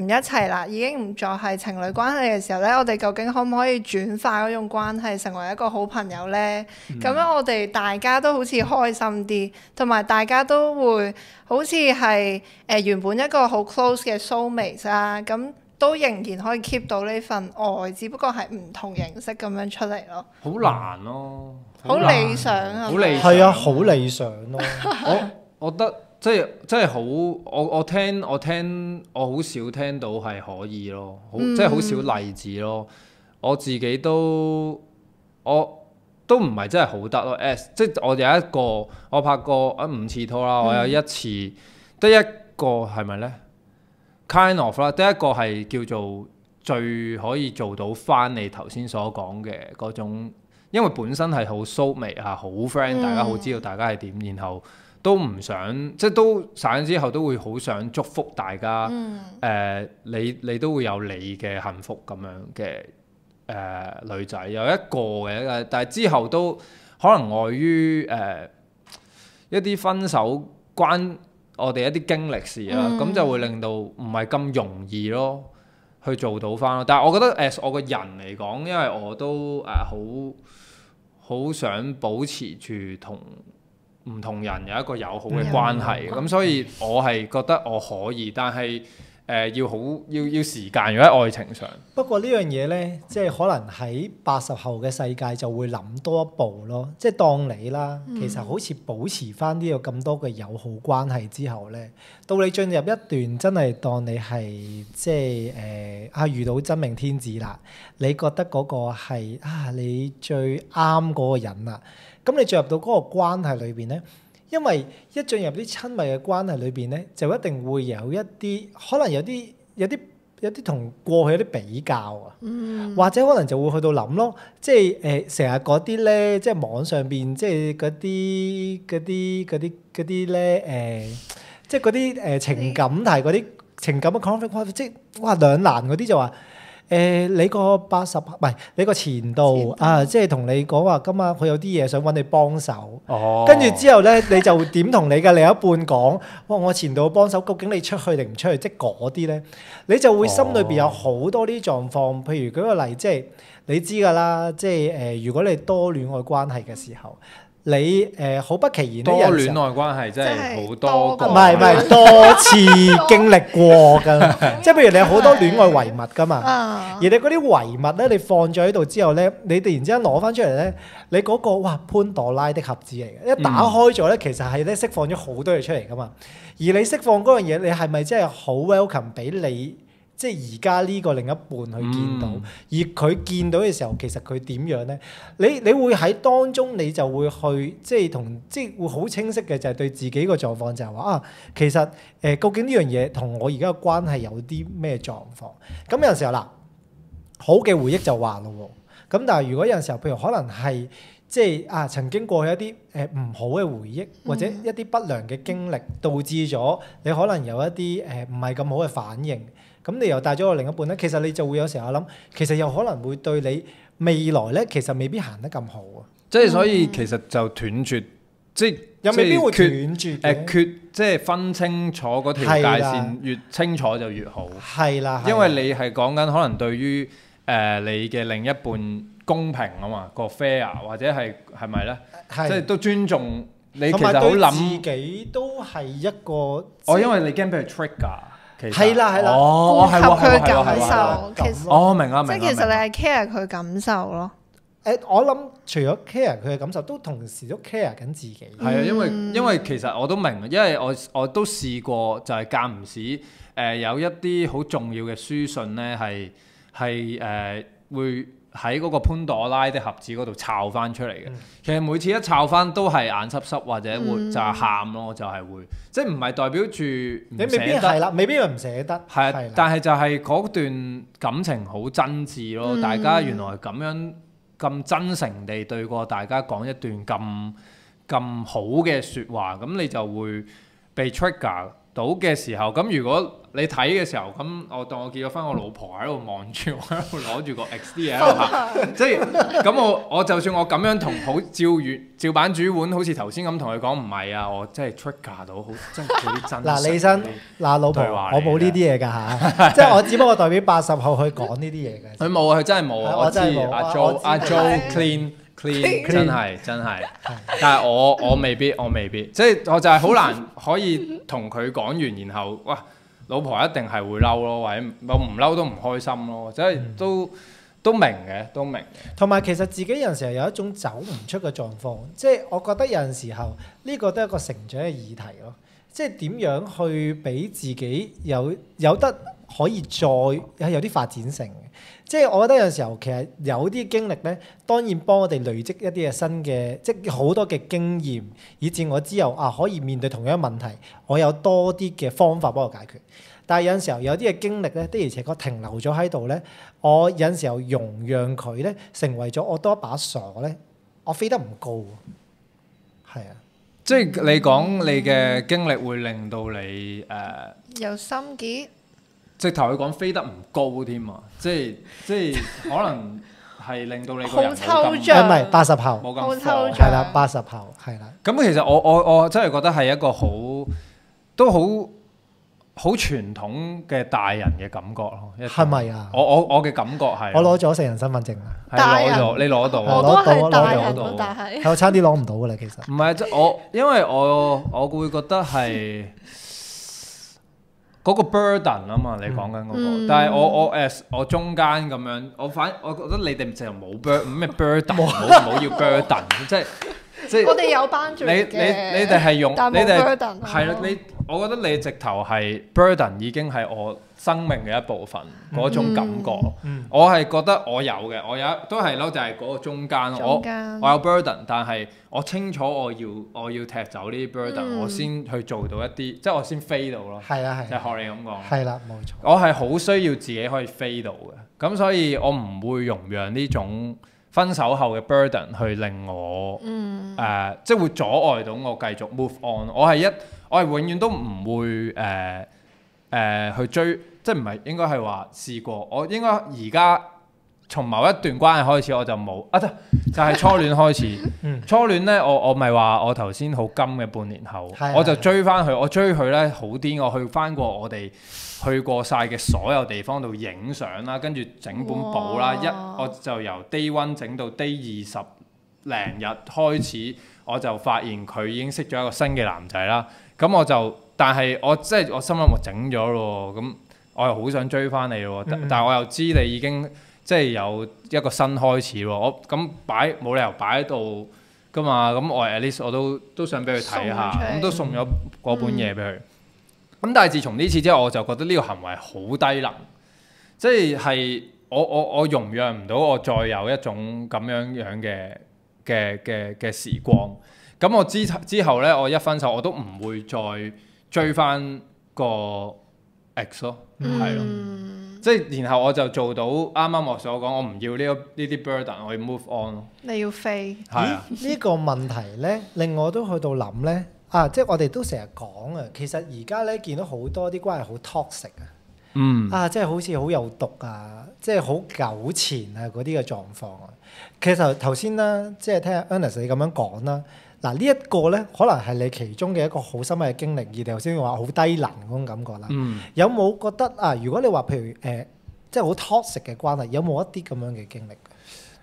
[SPEAKER 2] 一齊啦，已經唔再係情侶關係嘅時候咧，我哋究竟可唔可以轉化嗰種關係成為一個好朋友咧？咁樣我哋大家都好似開心啲，同埋大家都會好似係原本一個好 close 嘅 soulmate 啦，咁都仍然可以 keep 到呢份愛，只不過係唔同形式咁樣出嚟咯。
[SPEAKER 1] 好難咯，
[SPEAKER 2] 好理想啊！
[SPEAKER 1] 好理想
[SPEAKER 3] 係啊，好理想咯。
[SPEAKER 1] 我覺得即係好，我聽我好少聽到係可以咯，即係好少例子咯。我自己都唔係真係好得咯。即係我有一個我拍過5次拖啦，我有一次得一個係咪咧？Kind of 啦，得一個係叫做最可以做到翻你頭先所講嘅嗰種，因為本身係好 soulmate 啊，好 friend，大家好知道大家係點，然後都唔想即係都散之後都會好想祝福大家，你都會有你嘅幸福咁樣嘅女仔有一個嘅，但係之後都可能礙於一啲分手關我哋一啲經歷事啦，咁就會令到唔係咁容易咯，去做到翻咯。但係我覺得我個人嚟講，因為我都好想保持住同唔同人有一個友好嘅關係，咁所以我係覺得我可以，但係要時間，如果喺愛情上。
[SPEAKER 3] 不過呢樣嘢咧，即係可能喺80後嘅世界就會諗多一步咯。即係當你啦，其實好似保持翻呢個咁多嘅友好關係之後咧，到你進入一段真係當你係即係遇到真命天子啦，你覺得嗰個係你最啱嗰個人啦，咁你進入到嗰個關係裏邊咧。因為一進入啲親密嘅關係裏邊咧，就一定會有一啲可能有啲同過去有啲比較啊，或者可能就會去到諗咯，即係成日嗰啲咧，即係網上邊即係嗰啲咧即係嗰啲情感但係嗰啲情感嘅 conflict， 即係哇兩難嗰啲就話。你個80唔係你個前度啊，即係同你講話今晚佢有啲嘢想揾你幫手，跟住之後咧你就點同你嘅另一半講，哇我前度幫手，究竟你出去定唔出去？即係嗰啲咧，你就會心裏邊有好多啲狀況。譬如舉個例，即係你知㗎啦，即係如果你多戀愛關係嘅時候。你好不其然
[SPEAKER 1] 多戀愛關係真係好多個，
[SPEAKER 3] 唔係多次經歷過㗎，即係譬如你有好多戀愛遺物㗎嘛，而你嗰啲遺物咧，你放咗喺度之後咧，你突然之間攞翻出嚟咧，你嗰個哇潘朵拉的盒子嚟嘅，一打開咗咧，其實係咧釋放咗好多嘢出嚟㗎嘛，而你釋放嗰樣嘢，你係咪真係好 welcome 俾你？即係而家呢個另一半去見到，而佢見到嘅時候，其實佢點樣咧？你會喺當中，你就會去即係會好清晰嘅，就係對自己個狀況就係話其實究竟呢樣嘢同我而家嘅關係有啲咩狀況？咁有陣時候嗱，好嘅回憶就話咯喎，咁但係如果有陣時候，譬如可能係即係曾經過去一啲唔好嘅回憶，或者一啲不良嘅經歷，導致咗你可能有一啲唔係咁好嘅反應。咁你又帶咗個另一半咧，其實你就會有時候諗，其實又可能會對你未來咧，其實未必行得咁好啊。
[SPEAKER 1] 即係所以其實就斷絕，即係
[SPEAKER 3] 又未必會斷絕嘅。
[SPEAKER 1] 即係分清楚嗰條界線，越清楚就越好。
[SPEAKER 3] 係啦，
[SPEAKER 1] 因為你係講緊可能對於你嘅另一半公平啊嘛，個 fair 或者係咪咧？即係都尊重你其
[SPEAKER 3] 同埋對
[SPEAKER 1] 實好諗，
[SPEAKER 3] 自己都係一個，
[SPEAKER 1] 我因為你驚俾佢 trigger，其實
[SPEAKER 3] 係啦係啦
[SPEAKER 1] 哦，係喎
[SPEAKER 2] 顧及佢
[SPEAKER 1] 係喎係喎
[SPEAKER 2] 感
[SPEAKER 1] 係喎
[SPEAKER 2] 受，其實
[SPEAKER 1] 哦，明啦
[SPEAKER 2] 即係
[SPEAKER 1] 明啦，明啦
[SPEAKER 2] 其實你係 care 佢感受咯。
[SPEAKER 3] 我諗除咗 care 佢嘅感受，都同時都 care 緊自己。
[SPEAKER 1] 係啊，因為其實我都明，因為我都試過就係間唔時有一啲好重要嘅書信咧係會喺嗰個潘朵拉的盒子嗰度摷翻出嚟嘅。其實每次一摷翻都係眼濕濕或者會就係喊咯，就係會即係唔係代表住唔
[SPEAKER 3] 你未必
[SPEAKER 1] 捨得。
[SPEAKER 3] 係啦，未必係唔捨得。
[SPEAKER 1] 係啊
[SPEAKER 3] 係啦，
[SPEAKER 1] 但係就係嗰段感情好真摯咯，大家原來咁樣咁真誠地對過大家講一段咁好嘅説話，咁你就會被 trigger 到嘅時候，咁如果你睇嘅時候，咁我當我結咗婚，我老婆喺度望住我，喺度攞住個 XD 喺度行，即係咁我就算我咁樣同好照板煮碗，好似頭先咁同佢講唔係啊，我真係 trigger 到好，真係嗰啲真
[SPEAKER 3] 嗱，
[SPEAKER 1] 實
[SPEAKER 3] 李生
[SPEAKER 1] 嗰啲
[SPEAKER 3] 嗱，老婆，
[SPEAKER 1] 對話嚟嘅
[SPEAKER 3] 我冇呢啲嘢㗎嚇，即係我只不過代表80後去講呢啲嘢嘅。
[SPEAKER 1] 佢冇啊，佢真係冇啊！
[SPEAKER 3] 係
[SPEAKER 1] 我知
[SPEAKER 3] 我真係冇
[SPEAKER 1] 阿
[SPEAKER 3] 我
[SPEAKER 1] Jo
[SPEAKER 3] 知
[SPEAKER 1] 阿 Jo
[SPEAKER 2] 係
[SPEAKER 1] clean 真係，但係我未必，即係我就係好難可以同佢講完，然後哇，老婆一定係會嬲咯，或者我唔嬲都唔開心咯，即係都明嘅。
[SPEAKER 3] 同埋其實自己有陣時候有一種走唔出嘅狀況，即係我覺得有陣時候呢個都係一個成長嘅議題咯。即係點樣去俾自己有得可以再有啲發展性嘅。即係我覺得有陣時候其實有啲經歷咧，當然幫我哋累積一啲嘅新嘅，即係好多嘅經驗，以至我之後可以面對同樣嘅問題，我有多啲嘅方法幫我解決。但係有陣時候有啲嘅經歷咧，的而且確停留咗喺度咧，我有陣時候容讓佢咧成為咗我多一把鎖咧，我飛得唔高，係啊。
[SPEAKER 1] 即係你講你嘅經歷會令到你
[SPEAKER 2] 有心結，
[SPEAKER 1] 直頭佢講飛得唔高添啊！即係可能係令到你個人
[SPEAKER 2] 好抽
[SPEAKER 1] 冇咁
[SPEAKER 2] 象
[SPEAKER 3] 唔係80後，
[SPEAKER 1] 冇咁
[SPEAKER 2] 好抽
[SPEAKER 1] 放
[SPEAKER 2] 象
[SPEAKER 3] 係啦，80後係啦。
[SPEAKER 1] 咁其實我真係覺得係一個都好傳統嘅大人嘅感覺咯。
[SPEAKER 3] 係咪啊？
[SPEAKER 1] 我嘅感覺係
[SPEAKER 3] 我攞咗成人身份證啦，
[SPEAKER 1] 係
[SPEAKER 2] 大人
[SPEAKER 1] 攞咗，你攞到
[SPEAKER 2] 我都係大人咯
[SPEAKER 1] 攞到，
[SPEAKER 2] 但係
[SPEAKER 3] 係我差啲攞唔到噶啦，其實。
[SPEAKER 1] 唔係即係因為我會覺得係嗰個 burden 啊嘛，你講緊嗰個，但係我中間咁樣，我覺得你哋就冇咩 burden，唔好要 burden，即係
[SPEAKER 2] 我哋有班長
[SPEAKER 1] 你
[SPEAKER 2] 嘅，
[SPEAKER 1] 哋係用
[SPEAKER 2] 但冇
[SPEAKER 1] 你哋
[SPEAKER 2] burden
[SPEAKER 1] 係啦，我覺得你直頭係 burden 已經係我生命嘅一部分嗰種感覺。我係覺得我有嘅，我有都係咯，就係嗰個中間。我有 burden，但係我清楚我要踢走呢啲 burden，我先去做到一啲，即係我先飛到咯。
[SPEAKER 3] 係啊係。
[SPEAKER 1] 就係學你咁講。
[SPEAKER 3] 係啦，冇錯。
[SPEAKER 1] 我係好需要自己可以飛到嘅，咁所以我唔會容讓呢種分手後嘅 burden 去令我即係會阻礙到我繼續 move on。我係永遠都唔會去追，即係唔係應該係話試過。我應該而家從某一段關係開始我就冇就係初戀開始。初戀咧，我咪話我頭先好金嘅半年後，我就追翻佢。我追佢咧好癲，我去翻過我哋去過晒嘅所有地方度影相啦，跟住整本簿啦，我就由 day 1整到 day 20零日開始，我就發現佢已經識咗一個新嘅男仔啦。咁但係我即係我心諗我整咗咯，咁我又好想追翻你咯，但係我又知你已經即係有一個新開始喎。我咁冇理由擺喺度噶嘛，咁我 at least 我都想俾佢睇下，咁都送咗嗰本嘢俾佢。咁但係自從呢次之後，我就覺得呢個行為好低能，即係我容讓唔到我再有一種咁樣嘅時光。咁我之後咧，我一分手我都唔會再追翻個 ex 咯，係咯，即係然後我就做到啱啱我所講，我唔要呢啲 burden，我要 move on 咯。
[SPEAKER 2] 你要飛，
[SPEAKER 1] 係啊，
[SPEAKER 3] 呢個問題咧，令我都去到諗咧，即係我哋都成日講啊，其實而家咧見到好多啲關係好 toxic 啊，即係好似好有毒啊，即係好糾纏啊嗰啲嘅狀況啊。其實頭先啦，即係聽阿 Ernest 你咁樣講啦。嗱呢一個咧，可能係你其中嘅一個好深嘅經歷，而你頭先話好低能嗰種感覺啦。有冇覺得如果你話譬如即係好 toxic 嘅關係，有冇一啲咁樣嘅經歷？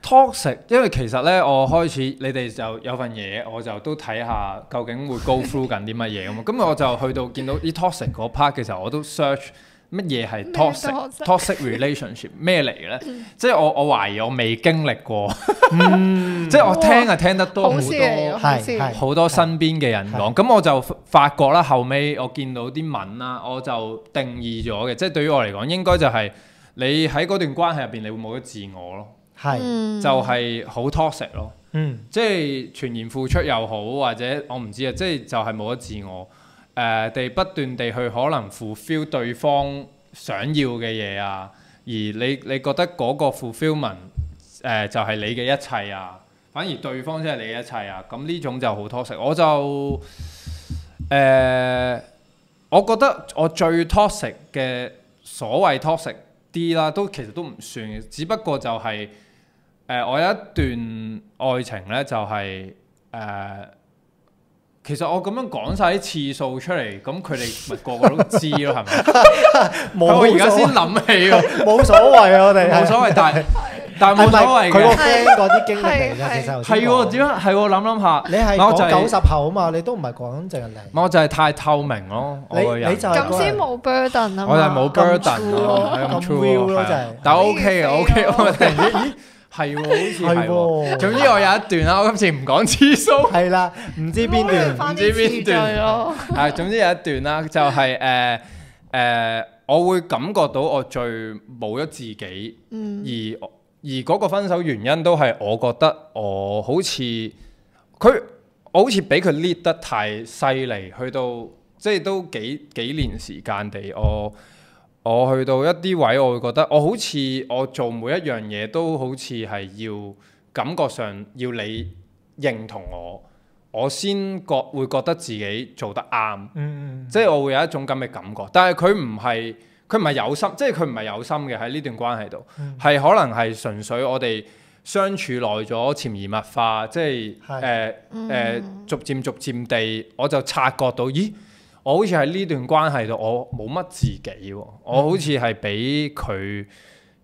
[SPEAKER 1] toxic，因為其實咧，我開始你哋就有份嘢，我就都睇下究竟會 go through 緊啲乜嘢咁嘛。咁我就去到見到啲 toxic 嗰 part 嘅時候，我都 search 乜嘢係 toxic relationship 咩嚟嘅咧？即係我懷疑我未經歷過，即係我聽得多好多身邊嘅人講，咁我就發覺啦，後尾我見到啲文啦，我就定義咗嘅，即係對於我嚟講，應該就係你喺嗰段關係入邊，你會冇咗自我咯。就係好 toxic 咯，即係全然付出又好，或者我唔知啊，即係就係冇咗自我，地不斷地去可能 fulfill 對方想要嘅嘢啊，而你覺得嗰個 fulfillment 就係你嘅一切啊，反而對方先係你嘅一切啊，咁呢種就好 toxic。我就我覺得我最 toxic 嘅所謂 toxic 啲啦，其實都唔算嘅，只不過就係我有一段愛情咧，就係其實我咁樣講晒啲次數出嚟，咁佢哋咪個個都知咯，係咪？我而家先諗起喎，
[SPEAKER 3] 冇所謂啊，我哋
[SPEAKER 1] 冇所謂，但係冇所謂嘅。
[SPEAKER 3] 佢個 friend 嗰啲經歷嚟㗎，其實
[SPEAKER 1] 係喎，點解係喎？諗下，
[SPEAKER 3] 你係講90後啊嘛，你都唔係講淨係零。
[SPEAKER 1] 我就係太透明咯，我個人。
[SPEAKER 2] 咁先冇 burden 啊嘛。
[SPEAKER 1] 我就冇 burden 咯，咁 true 咯，係。但係 OK 嘅，OK，我突然間咦？係喎，好似係喎。總之我有一段啦，我今次唔講次數。係啦，唔知邊段，唔知邊段咯。係，總之有一段啦，就係我會感覺到我最冇咗自己，而嗰個分手原因都係我覺得我好似我好似俾佢 lead 得太犀利，去到即係都幾年時間地我去到一啲位，我會覺得我好似我做每一樣嘢都好似係要感覺上要你認同我先會覺得自己做得啱，即係我會有一種咁嘅感覺。但係佢唔係有心，即係佢唔係有心嘅喺呢段關係度，係可能係純粹我哋相處耐咗潛移默化，即係逐漸地我就察覺到，咦？我好似喺呢段關係度，我冇乜自己喎，我好似係俾佢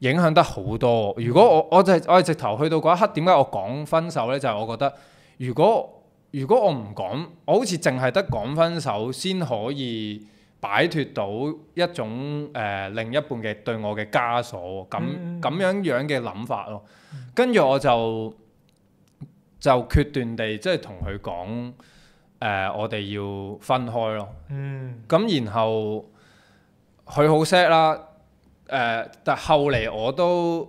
[SPEAKER 1] 影響得好多。如果我係直頭去到嗰一刻，點解我講分手呢？就係我覺得，如果我唔講，我好似淨係得講分手先可以擺脫到一種另一半嘅對我嘅枷鎖，咁樣嘅諗法咯。跟住我就決斷地即係同佢講。我哋要分開咯，咁然後佢好 sad 啦，但後嚟我都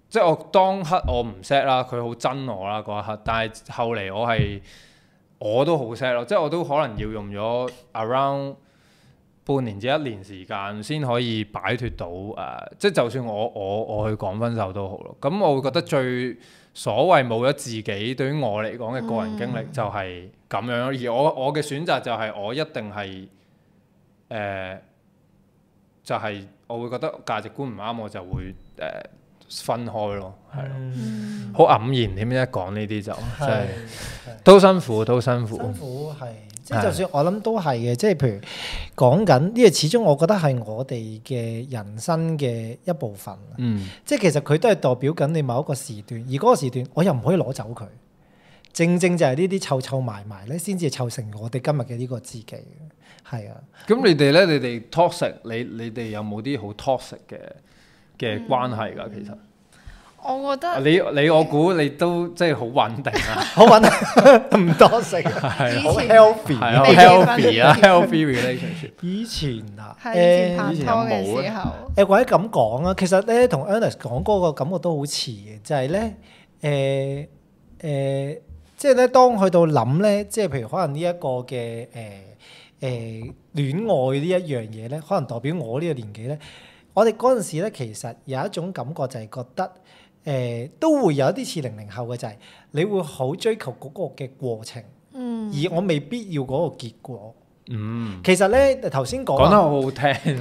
[SPEAKER 1] 即係我當刻我唔 sad 啦，佢好憎我啦嗰一刻，但係後嚟我都好 sad 咯，即係我都可能要用咗 around 半年至1年時間先可以擺脫到即係就算我去講分手都好咯，咁我會覺得最所謂冇咗自己，對於我嚟講嘅個人經歷就係咁樣，而我嘅選擇就係我一定係就係我會覺得價值觀唔啱，我就會分開咯，係咯，好黯然點一講呢啲就真係都辛苦，辛苦係，
[SPEAKER 3] 即係就算我諗都係嘅，即係譬如講緊呢個，始終我覺得係我哋嘅人生嘅一部分。即係其實佢都係代表緊你某一個時段，而嗰個時段我又唔可以攞走佢。正正就係呢啲湊埋咧，先至湊成我哋今日嘅呢個自己。係啊。
[SPEAKER 1] 咁你哋咧？你哋 toxic， 你哋有冇啲好 toxic 嘅關係㗎？其實
[SPEAKER 2] 我覺得
[SPEAKER 1] 我估你都即係好穩定啊，
[SPEAKER 3] 好穩定，唔多食，
[SPEAKER 1] 係
[SPEAKER 3] 好 healthy，
[SPEAKER 1] 係好 healthy 啊 ，healthy relationship。
[SPEAKER 3] 以前啊，
[SPEAKER 2] 以前拍拖嘅時候，
[SPEAKER 3] 或者咁講啊，其實咧同 Ernest 講嗰個感覺都好似嘅，就係咧即係咧當去到諗咧，即係譬如可能呢一個嘅戀愛呢一樣嘢咧，可能代表我呢個年紀咧，我哋嗰陣時咧其實有一種感覺就係覺得。都會有一啲似00後嘅，就係你會好追求嗰個嘅過程，而我未必要嗰個結果。其實咧頭先講
[SPEAKER 1] 得好好聽。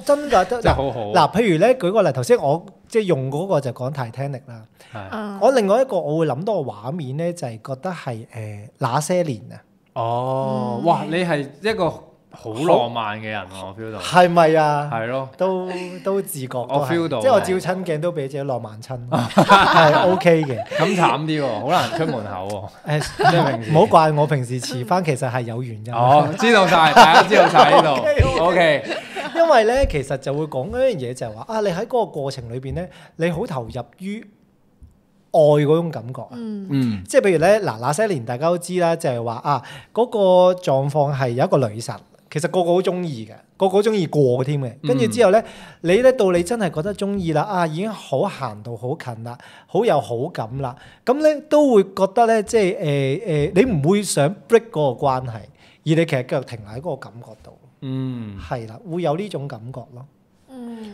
[SPEAKER 3] 真㗎，真係
[SPEAKER 1] 好好。
[SPEAKER 3] 嗱，譬如咧舉個例，頭先我即係用嗰個就講 Titanic 啦。我另外一個我會諗到個畫面咧，就係覺得係那些年啊。
[SPEAKER 1] 哇！你係一個好浪漫嘅人喎，我 feel 到。
[SPEAKER 3] 係咪啊？
[SPEAKER 1] 係咯，
[SPEAKER 3] 都自覺都係，
[SPEAKER 1] 我 feel 到
[SPEAKER 3] 即係我照親鏡都俾自己浪漫親，係 OK 嘅。
[SPEAKER 1] 咁慘啲喎，好難出門口喎。即係平時
[SPEAKER 3] 唔好怪我平時遲翻，其實係有原因。
[SPEAKER 1] 哦，知道晒，大家知道晒呢度。OK，
[SPEAKER 3] 因為咧，其實就會講嗰樣嘢就係話啊，你喺嗰個過程裏邊咧，你好投入於愛嗰種感覺啊。
[SPEAKER 1] 嗯
[SPEAKER 3] 即係譬如咧，嗱那些年大家都知啦，就係話啊，嗰個狀況係有一個女神，其實個個都中意嘅，個個都中意過添嘅。跟住之後咧，你咧到你真係覺得中意啦，啊已經好行到好近啦，好有好感啦，咁咧都會覺得咧，即係你唔會想 break 嗰個關係，而你其實繼續停喺嗰個感覺度。
[SPEAKER 1] 嗯。
[SPEAKER 3] 係啦，會有呢種感覺咯。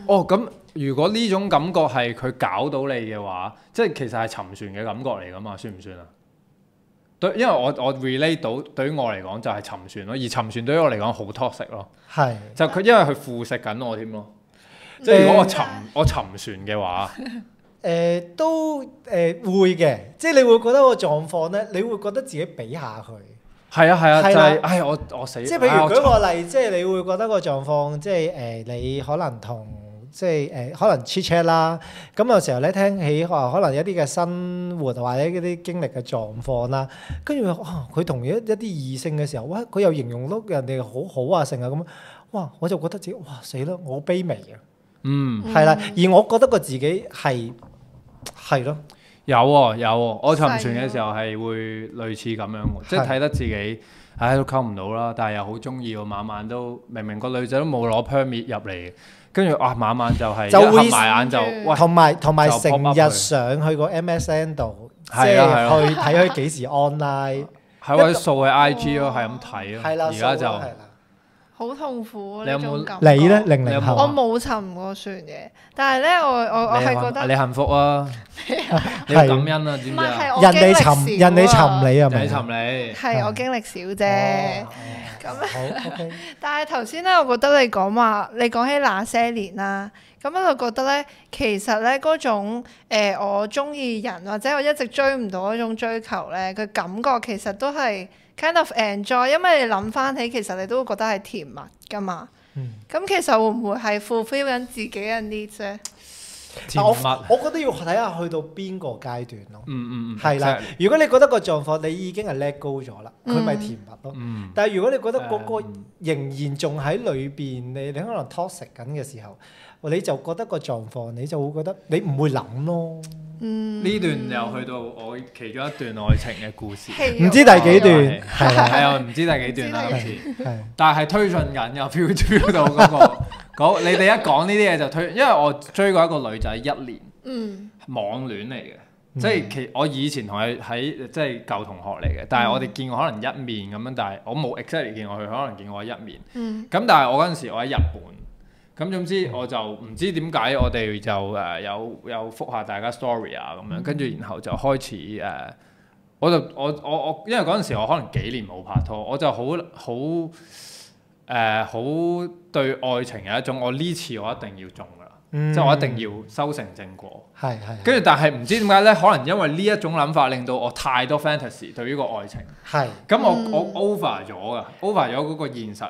[SPEAKER 1] 哦，咁如果呢種感覺係佢搞到你嘅話，即係其實係沉船嘅感覺嚟㗎嘛，算唔算啊？對，因為我 relate 到對於我嚟講就係沉船咯，而沉船對於我嚟講好 toxic 咯，
[SPEAKER 3] 係
[SPEAKER 1] 就佢因為佢腐蝕緊我添咯。即係如果我沉船嘅話，
[SPEAKER 3] 都會嘅，即係你會覺得個狀況咧，你會覺得自己比下佢。
[SPEAKER 1] 係啊，
[SPEAKER 3] 係啦
[SPEAKER 1] 就係唉我死。
[SPEAKER 3] 即係譬如舉個例，即係你會覺得個狀況，即係你可能同即係可能 chit chat 啦，咁有時候咧聽起話可能一啲嘅生活或者嗰啲經歷嘅狀況啦，跟住佢同一啲異性嘅時候，哇佢又形容到人哋好好啊成啊咁，哇我就覺得自己哇死啦，我好卑微啊，係啦，而我覺得個自己係咯。
[SPEAKER 1] 有喎，我沉船嘅時候係會類似咁樣喎，即係睇得自己，唉都溝唔到啦，但係又好中意喎，晚晚都明明個女仔都冇攞 permit 入嚟，跟住晚晚就係一合埋眼就，喂，
[SPEAKER 3] 同埋
[SPEAKER 1] 就
[SPEAKER 3] 成
[SPEAKER 1] pop
[SPEAKER 3] 日
[SPEAKER 1] up
[SPEAKER 3] 上去個 MSN 度，即
[SPEAKER 1] 係啊
[SPEAKER 3] 係去睇佢幾時 online，
[SPEAKER 1] 係或者掃喺 IG 咯，係咁睇咯，
[SPEAKER 3] 係啦，
[SPEAKER 1] 而家就。
[SPEAKER 3] 係啦
[SPEAKER 2] 好痛苦啊！
[SPEAKER 1] 你有冇
[SPEAKER 2] 呢種感覺
[SPEAKER 3] 你咧00後
[SPEAKER 2] 我冇沉過船嘅，但係咧我係覺得
[SPEAKER 1] 你幸福啊，你要感恩啊，知唔知啊？
[SPEAKER 2] 唔係我
[SPEAKER 3] 人哋
[SPEAKER 2] 經歷少
[SPEAKER 3] 人哋沉你係咪？
[SPEAKER 1] 你沉你
[SPEAKER 2] 係我經歷少啫。咁
[SPEAKER 3] 好 OK，
[SPEAKER 2] 但係頭先咧，我覺得你講話，你講起那些年啦，咁我就覺得咧，其實咧嗰種我中意人或者我一直追唔到嗰種追求咧，佢感覺其實都係 kind of enjoy，因為你諗翻起，其實你都會覺得係甜蜜噶嘛。咁其實會唔會係 fulfill 緊自己嘅 needs 咧？
[SPEAKER 1] 甜蜜，
[SPEAKER 3] 我覺得要睇下去到邊個階段咯。係啦
[SPEAKER 1] exactly。
[SPEAKER 3] 如果你覺得個狀況你已經係 let go 咗啦，佢咪甜蜜咯。但係如果你覺得嗰個仍然仲喺裏邊，你可能 toxic 緊嘅時候，你就覺得個狀況，你就會覺得你唔會諗咯。
[SPEAKER 1] 呢段又去到我其中一段愛情嘅故事，
[SPEAKER 3] 唔知第幾段係啦，
[SPEAKER 1] 係啊，唔知第幾段啦今次，
[SPEAKER 3] 係
[SPEAKER 1] 但係推進緊又 feel 到嗰你哋一講呢啲嘢就推，因為我追過一個女仔1年，網戀嚟嘅，即係我以前同佢喺即係舊同學嚟嘅，但係我哋見過可能一面咁樣，但係我冇 exactly 見過佢，可能見過我一面，咁但係我嗰陣時我喺日本，咁總之我就唔知點解我哋就有覆下大家 story 啊咁樣，跟住然後就開始我因為嗰陣時我可能幾年冇拍拖，我就好對愛情有一種我呢次我一定要中㗎啦，即係我一定要修成正果。
[SPEAKER 3] 係
[SPEAKER 1] 跟住但係唔知點解咧，可能因為呢一種諗法令到我太多 fantasy 對於個愛情。
[SPEAKER 3] 係。
[SPEAKER 1] 咁我 over 咗㗎，over 咗嗰個現實，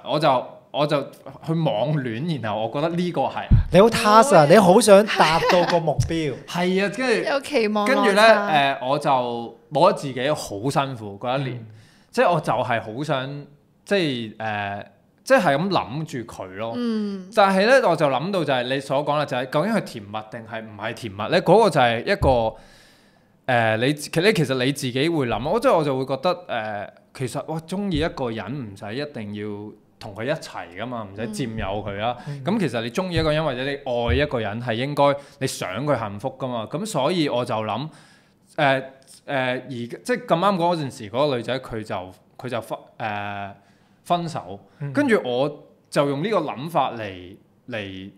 [SPEAKER 1] 我就去網戀，然後我覺得呢個係
[SPEAKER 3] 你好 task 啊！你好想達到個目標。
[SPEAKER 1] 係啊，跟住
[SPEAKER 2] 有期望。
[SPEAKER 1] 跟住咧我就冇得自己好辛苦嗰一年，即係我就係好想即係咁諗住佢咯。但係咧我就諗到就係你所講啦，就係究竟係甜蜜定係唔係甜蜜咧？嗰個就係一個其實你自己會諗，我就會覺得其實我中意一個人唔使一定要同佢一齊噶嘛，唔使佔有佢啦。咁其實你中意一個人或者你愛一個人係應該你想佢幸福噶嘛。咁所以我就諗而即係咁啱嗰陣時嗰個女仔佢就分手，跟住我就用呢個諗法嚟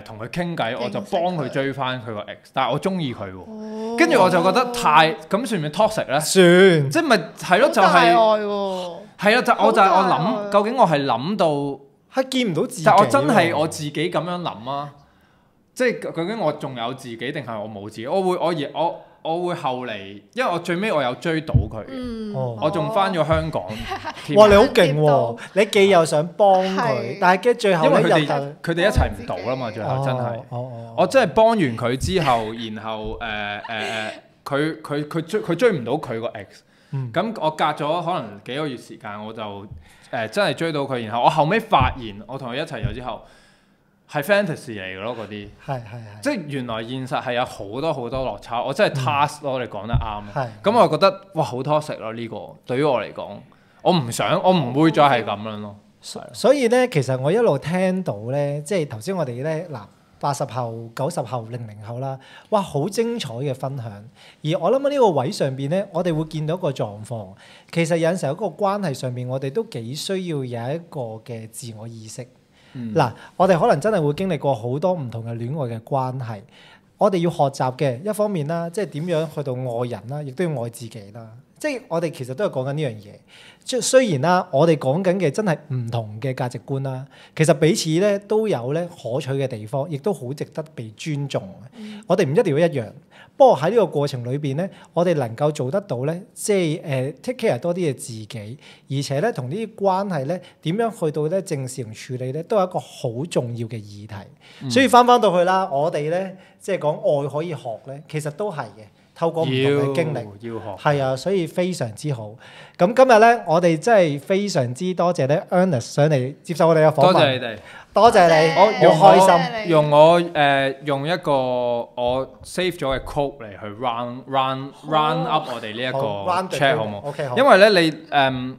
[SPEAKER 1] 同佢傾偈，我就幫佢追翻佢個 ex， 但係我中意佢喎，跟住我就覺得太咁算唔算 toxic 咧？
[SPEAKER 3] 算，
[SPEAKER 1] 即係咪係咯？就係係啊！我諗，究竟我係諗到
[SPEAKER 3] 係見唔到自己，
[SPEAKER 1] 但我真係我自己咁樣諗啊！即係究竟我仲有自己定係我冇自己？我會後嚟，因為我最尾我有追到佢嘅，我仲翻咗香港。
[SPEAKER 3] 哇！你好勁喎！你既又想幫佢，但係嘅最後
[SPEAKER 1] 因為
[SPEAKER 3] 咧
[SPEAKER 1] 佢哋一齊唔到啦嘛，最後真係。我真係幫完佢之後，然後佢追唔到佢個 ex。咁我隔咗可能幾個月時間，我就真係追到佢。然後我後尾發現，我同佢一齊咗之後。係 fantasy 嚟嘅咯，嗰啲即係原來現實係有好多好多落差，我真係 task 咯，你講得啱。咁我覺得哇好toxic咯呢個，對於我嚟講，我唔會再係咁樣咯。
[SPEAKER 3] 所以咧，其實我一路聽到咧，即係頭先我哋咧嗱，80後、90後、00後啦，哇好精彩嘅分享。而我諗喺呢個位上邊咧，我哋會見到一個狀況，其實有陣時候一個關係上邊，我哋都幾需要有一個嘅自我意識。嗱，我哋可能真係會經歷過好多唔同嘅戀愛嘅關係，我哋要學習嘅一方面啦，即係點樣去到愛人啦，亦都要愛自己啦。即係我哋其實都係講緊呢樣嘢。即係雖然啦，我哋講緊嘅真係唔同嘅價值觀啦，其實彼此咧都有咧可取嘅地方，亦都好值得被尊重。我哋唔一定要一樣。不過喺呢個過程裏邊咧，我哋能夠做得到咧，即係take care 多啲嘅自己，而且咧同呢啲關係咧點樣去到咧正視同處理咧，都係一個好重要嘅議題。所以翻到去啦，我哋咧即係講愛可以學咧，其實都係嘅，透過唔同嘅經歷
[SPEAKER 1] 要學
[SPEAKER 3] 係啊，所以非常之好。咁今日咧，我哋真係非常之多謝咧 Ernest 上嚟接受我哋嘅訪問。
[SPEAKER 1] 多謝你哋。
[SPEAKER 3] 多謝你，我好開心。
[SPEAKER 1] 用一個我 save 咗嘅 quote 嚟去 run up 我哋呢一個 chat 好冇？
[SPEAKER 3] OK 好。
[SPEAKER 1] 因為咧你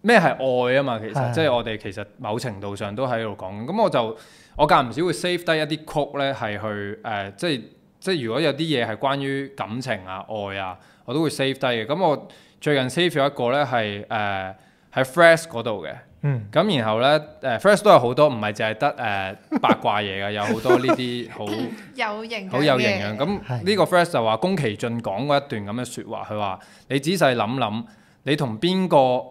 [SPEAKER 1] 咩係愛啊嘛？其實即係我哋其實某程度上都喺度講。咁我間唔少會 save 低一啲 quote 咧，係去即係如果有啲嘢係關於感情啊、愛啊，我都會 save 低嘅。咁我最近 save 咗一個咧係喺 Threads 嗰度嘅。咁然後咧，Threads 都有好多，唔係淨係得八卦嘢嘅，有好多呢啲好
[SPEAKER 2] 有營
[SPEAKER 1] 好有營養。咁呢個 Threads 就話宮崎駿講過一段咁嘅説話，佢話你仔細諗諗，你同邊個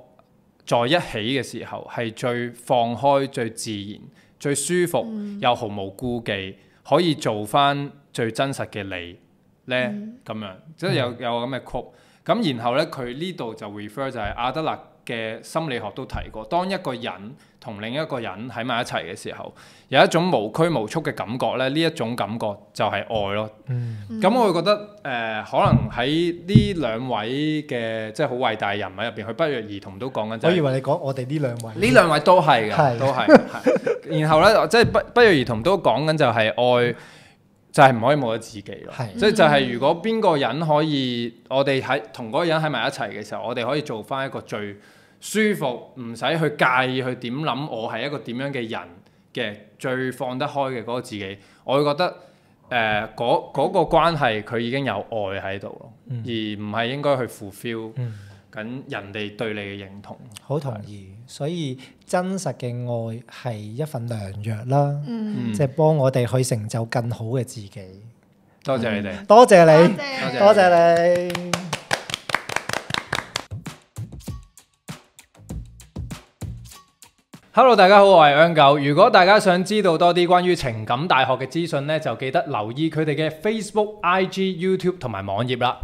[SPEAKER 1] 在一起嘅時候係最放開、最自然、最舒服，又毫無顧忌，可以做翻最真實嘅你咧？咁樣即係有咁嘅 quote。咁然後咧，佢呢度就 refer 就係阿德勒嘅心理學都提過，當一個人同另一個人喺埋一齊嘅時候，有一種無拘無束嘅感覺咧，呢一種感覺就係愛咯。咁我會覺得可能喺呢兩位嘅即係好偉大人物入邊，佢不約而同都講緊。我
[SPEAKER 3] 以為你講我哋呢兩位。
[SPEAKER 1] 呢兩位都係嘅，都係。然後咧，即係不約而同都講緊就係愛。就係唔可以冇咗自己咯，即係就係如果邊個人可以，我哋喺同嗰個人喺埋一齊嘅時候，我哋可以做翻一個最舒服，唔使去介意去點諗，我係一個點樣嘅人嘅最放得開嘅嗰個自己，我會覺得嗰個關係佢已經有愛喺度咯，而唔係應該去 fulfill緊人哋對你嘅認同。
[SPEAKER 3] 好同意，所以真實嘅愛係一份良藥啦，即係幫我哋去成就更好嘅自己。
[SPEAKER 1] 多謝你哋，
[SPEAKER 3] 多謝你，多謝你。
[SPEAKER 1] Hello， 大家好，我係香狗。如果大家想知道多啲關於情感大學嘅資訊呢，就記得留意佢哋嘅 Facebook、IG、YouTube 同埋網頁啦。